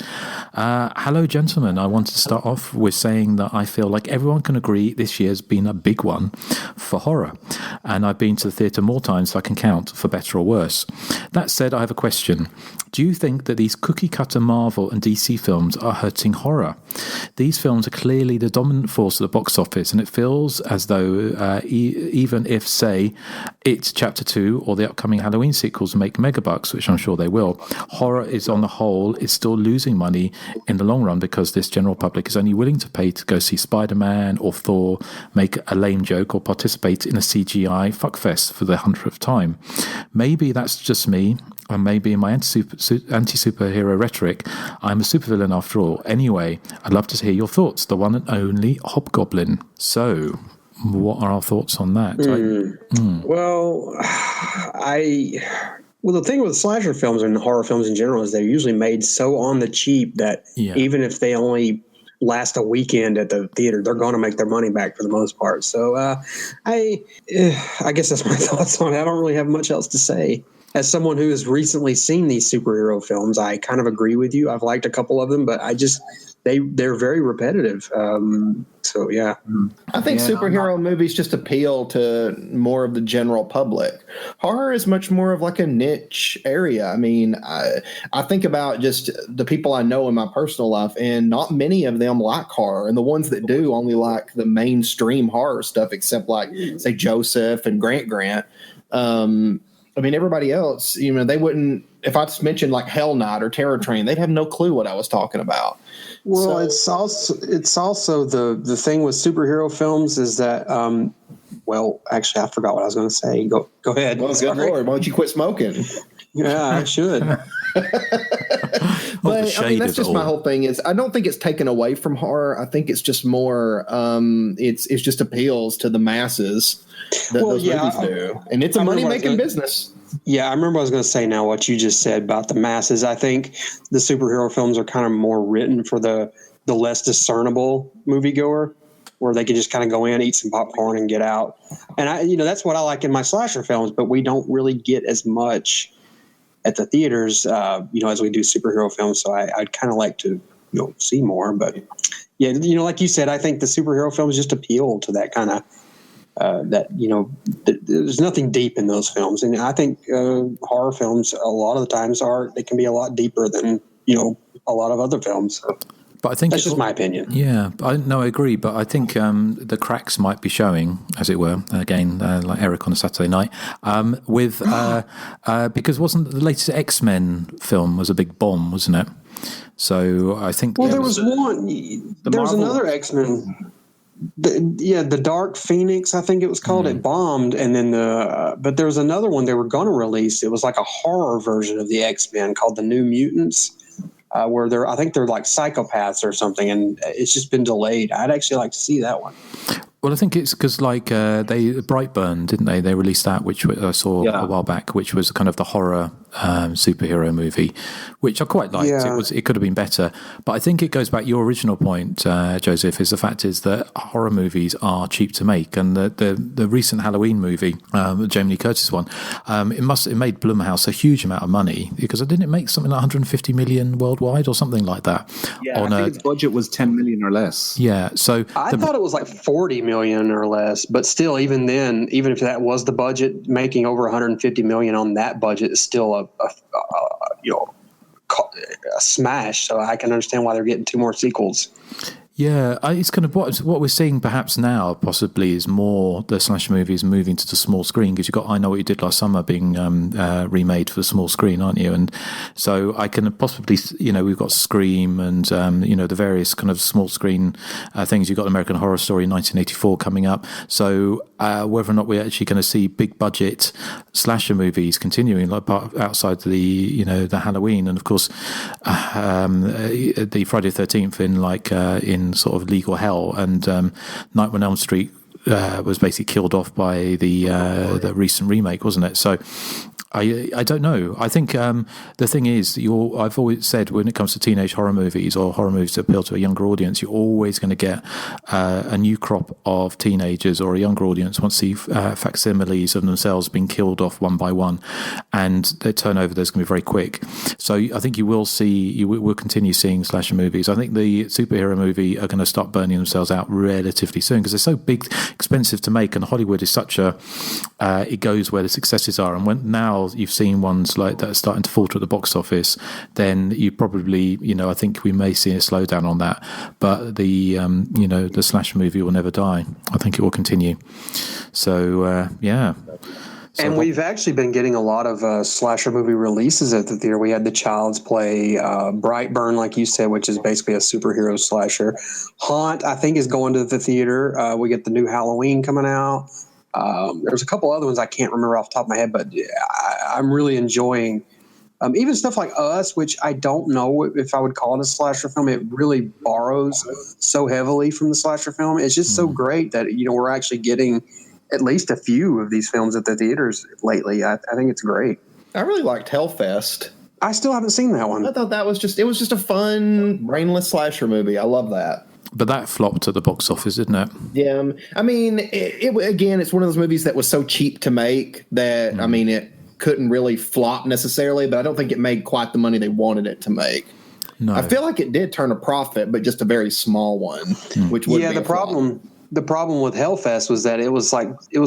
hello, gentlemen. I wanted to start off with saying that I feel like everyone can agree this year's been a big one for horror. And I've been to the theatre more times than I can count, for better or worse. That said, I have a question. Do you think that these cookie-cutter Marvel and DC films are hurting horror? These films are clearly the dominant force of the box office, and it feels as though even if, say, It Chapter 2 or the upcoming Halloween sequels make megabucks, which I'm sure they will, horror is on the whole is still losing money in the long run because this general public is only willing to pay to go see Spider-Man or Thor, make a lame joke, or participate in a CGI fuckfest for the 100th time. Maybe that's just me, and maybe in my anti-superhero rhetoric, I'm a supervillain after all. Anyway, I'd love to hear your thoughts. The one and only Hobgoblin. So, what are our thoughts on that? Well, the thing with slasher films and horror films in general is they're usually made so on the cheap that even if they only last a weekend at the theater, they're going to make their money back for the most part. So I guess that's my thoughts on it. I don't really have much else to say. As someone who has recently seen these superhero films, I kind of agree with you. I've liked a couple of them, but they're very repetitive. So yeah, I think superhero movies just appeal to more of the general public. Horror is much more of like a niche area. I mean, I think about just the people I know in my personal life, and not many of them like horror, and the ones that do only like the mainstream horror stuff, except like say Joseph and Grant. I mean, everybody else, they wouldn't, if I just mentioned like Hell Night or Terror Train, they'd have no clue what I was talking about. Well, it's also the thing with superhero films is that, actually, I forgot what I was going to say. Go ahead. Well, good Lord, why don't you quit smoking? Yeah, I should. But I mean, that's just my whole thing is I don't think it's taken away from horror. I think it's just more, it's just appeals to the masses. Those movies do, and it's a money-making business. Yeah, I remember I was going to say now what you just said about the masses. I think the superhero films are kind of more written for the less discernible moviegoer, where they can just kind of go in, eat some popcorn, and get out. And that's what I like in my slasher films, but we don't really get as much at the theaters, as we do superhero films. So I'd kind of like to see more, but yeah, like you said, I think the superhero films just appeal to that kind of. There's nothing deep in those films, and I think horror films a lot of the times they can be a lot deeper than a lot of other films. So. But I think that's just my opinion. Yeah, I agree. But I think the cracks might be showing, as it were, again, like Erik on a Saturday night, because wasn't the latest X-Men film was a big bomb, wasn't it? So I think there was one. There was another X-Men. The Dark Phoenix, I think it was called. It bombed, and then but there was another one they were going to release. It was like a horror version of the X-Men called the New Mutants, where I think they're like psychopaths or something, and it's just been delayed. I'd actually like to see that one. Well, I think it's because Brightburn, didn't they? They released that, which I saw a while back, which was kind of the horror superhero movie, which I quite liked. Yeah. It could have been better, but I think it goes back. Your original point, Joseph, is the fact is that horror movies are cheap to make, and the recent Halloween movie, the Jamie Lee Curtis one, it made Blumhouse a huge amount of money because didn't it make something like 150 million worldwide or something like that? Yeah, I think its budget was 10 million or less. Yeah, so I thought it was like 40 million or less, but still, even then, even if that was the budget, making over 150 million on that budget is still a smash. So I can understand why they're getting 2 more sequels. Yeah, it's kind of what we're seeing perhaps now possibly is more the slasher movies moving to the small screen, because you've got I Know What You Did Last Summer being remade for the small screen, aren't you? And so I can possibly, we've got Scream and, the various kind of small screen things. You've got American Horror Story 1984 coming up. So whether or not we're actually going to see big budget slasher movies continuing like outside the Halloween, and of course the Friday the 13th in sort of legal hell, and Nightmare on Elm Street was basically killed off by the recent remake, wasn't it? So I don't know. I think the thing is, I've always said when it comes to teenage horror movies or horror movies that appeal to a younger audience, you're always going to get a new crop of teenagers or a younger audience wants to see facsimiles of themselves being killed off one by one, and their turnover there's going to be very quick. So I think you will continue seeing slasher movies. I think the superhero movie are going to start burning themselves out relatively soon because they're so big, expensive to make, and Hollywood is such it goes where the successes are. And when now you've seen ones like that are starting to falter at the box office, then you probably, I think we may see a slowdown on that. But the slasher movie will never die. I think it will continue. So, yeah. And we've actually been getting a lot of slasher movie releases at the theater. We had the Child's Play, Brightburn, like you said, which is basically a superhero slasher. Haunt, I think, is going to the theater. We get the new Halloween coming out. There's a couple other ones I can't remember off the top of my head, but I'm really enjoying even stuff like Us, which I don't know if I would call it a slasher film. It really borrows so heavily from the slasher film. It's just so great that, we're actually getting at least a few of these films at the theaters lately. I think it's great. I really liked Hellfest. I still haven't seen that one. I thought it was just a fun, brainless slasher movie. I love that. But that flopped at the box office, didn't it? Yeah. I mean, again, it's one of those movies that was so cheap to make that, it couldn't really flop necessarily, but I don't think it made quite the money they wanted it to make. No. I feel like it did turn a profit, but just a very small one, which would be The problem with Hellfest was that it was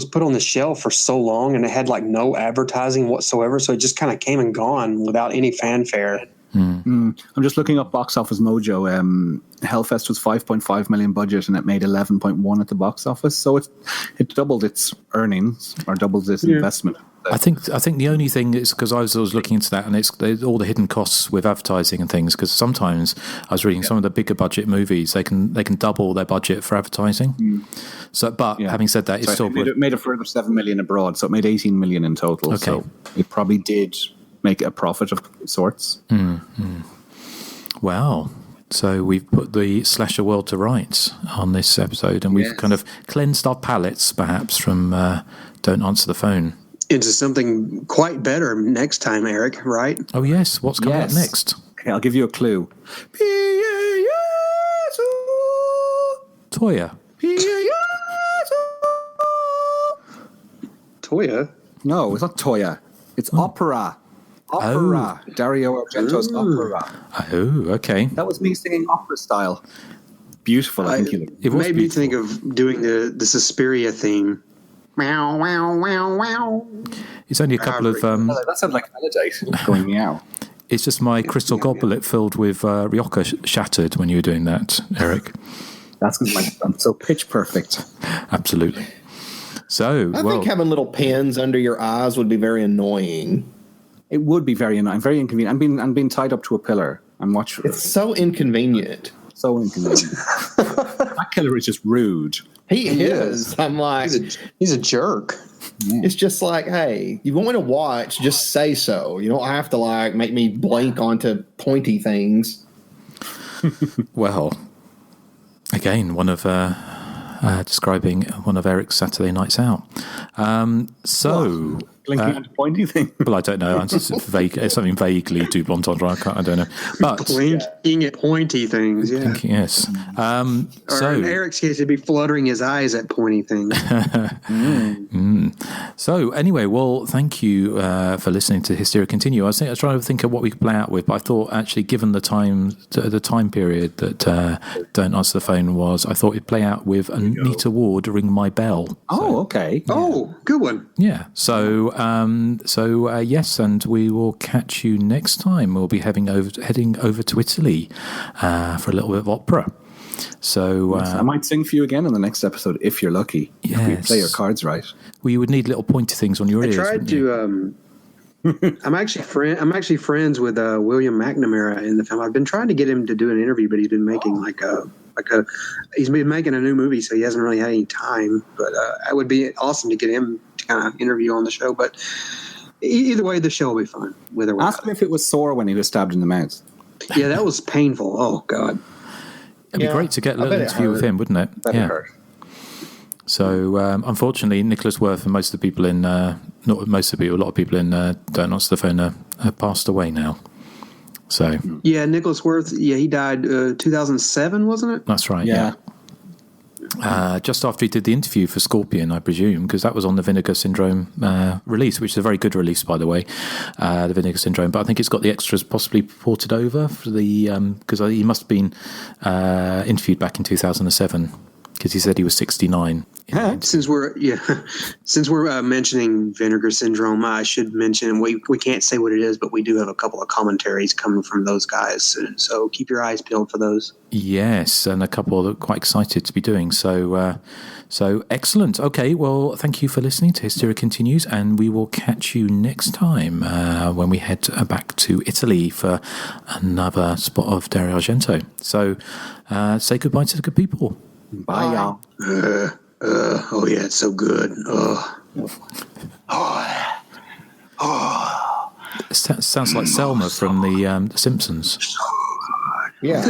put on the shelf for so long and it had no advertising whatsoever. So it just kind of came and gone without any fanfare. I'm just looking up Box Office Mojo. Hellfest was $5.5 million budget and it made 11.1 at the box office. So it doubled its earnings or doubled its investment. I think the only thing is because I was looking into that, and it's all the hidden costs with advertising and things. Because sometimes I was reading some of the bigger budget movies, they can double their budget for advertising. So, but having said that, it's still it made a further $7 million abroad, so it made $18 million in total. Okay. So it probably did make a profit of sorts. Wow. So we've put the slasher world to rights on this episode, and we've kind of cleansed our palates, perhaps, from Don't Answer the Phone. Into something quite better next time, Eric, right? Oh, yes. What's coming up next? Okay, I'll give you a clue. Toya. Toya? No, it's not Toya. It's opera. Opera. Oh. Dario Argento's opera. Oh, okay. That was me singing opera style. Beautiful. I think it made me think of doing the Suspiria theme. Meow, meow, meow, meow. It's only a couple of... that sounds like Validate going meow. It's just my crystal goblet filled with Rioja shattered when you were doing that, Eric. That's because I'm so pitch perfect. Absolutely. So, I think having little pins under your eyes would be very annoying. It would be very annoying, very inconvenient. I'm being tied up to a pillar. I'm watching. It's so inconvenient. So inconvenient. That killer is just rude. He is. I'm like, he's a jerk. Yeah. It's just like, hey, you want me to watch? Just say so. You don't have to make me blink onto pointy things. Well, again, one of describing one of Eric's Saturday nights out. Blinking onto pointy things. Well, I don't know. It's vague. It's something vaguely double entendre. I don't know. But blinking at pointy things. Yeah. Yes. Or in Eric's case, it'd be fluttering his eyes at pointy things. So anyway, well, thank you for listening to Hysteria Continue. I was trying to think of what we could play out with, but I thought actually, given the time period that Don't Answer the Phone was, I thought it'd play out with Anita Ward, Ring My Bell. Oh, okay. Yeah. Oh, good one. Yeah. So yes, and we will catch you next time. We'll be heading over to Italy for a little bit of opera. So I might sing for you again in the next episode if you're lucky. If we play your cards right. Well, you would need little pointy things on your ears. I tried to. I'm actually friends with William McNamara in the film. I've been trying to get him to do an interview, but he's been making he's been making a new movie, so he hasn't really had any time. But it would be awesome to get him to kind of interview on the show. But either way, the show will be fun. Ask him if it was sore when he was stabbed in the mouth. Yeah, that was painful. Oh God. It'd be great to get a little interview with him, wouldn't it? It hurt. So, unfortunately, Nicholas Worth and most of the people in, a lot of people in Don't Answer the Phone have passed away now. So, yeah, Nicholas Worth, he died 2007, wasn't it? That's right, yeah. Just after he did the interview for Scorpion, I presume, because that was on the Vinegar Syndrome release, which is a very good release, by the way, the Vinegar Syndrome. But I think it's got the extras possibly ported over for the because he must have been interviewed back in 2007 because he said he was 69. Since we're mentioning Vinegar Syndrome, I should mention we can't say what it is, but we do have a couple of commentaries coming from those guys, so keep your eyes peeled for those. Yes, and a couple that are quite excited to be doing so. So excellent. Okay, well, thank you for listening to Hysteria Continues, and we will catch you next time when we head back to Italy for another spot of Dario Argento. So say goodbye to the good people. Bye, y'all. Oh yeah, it's so good. It sounds like Selma from the Simpsons. Yeah.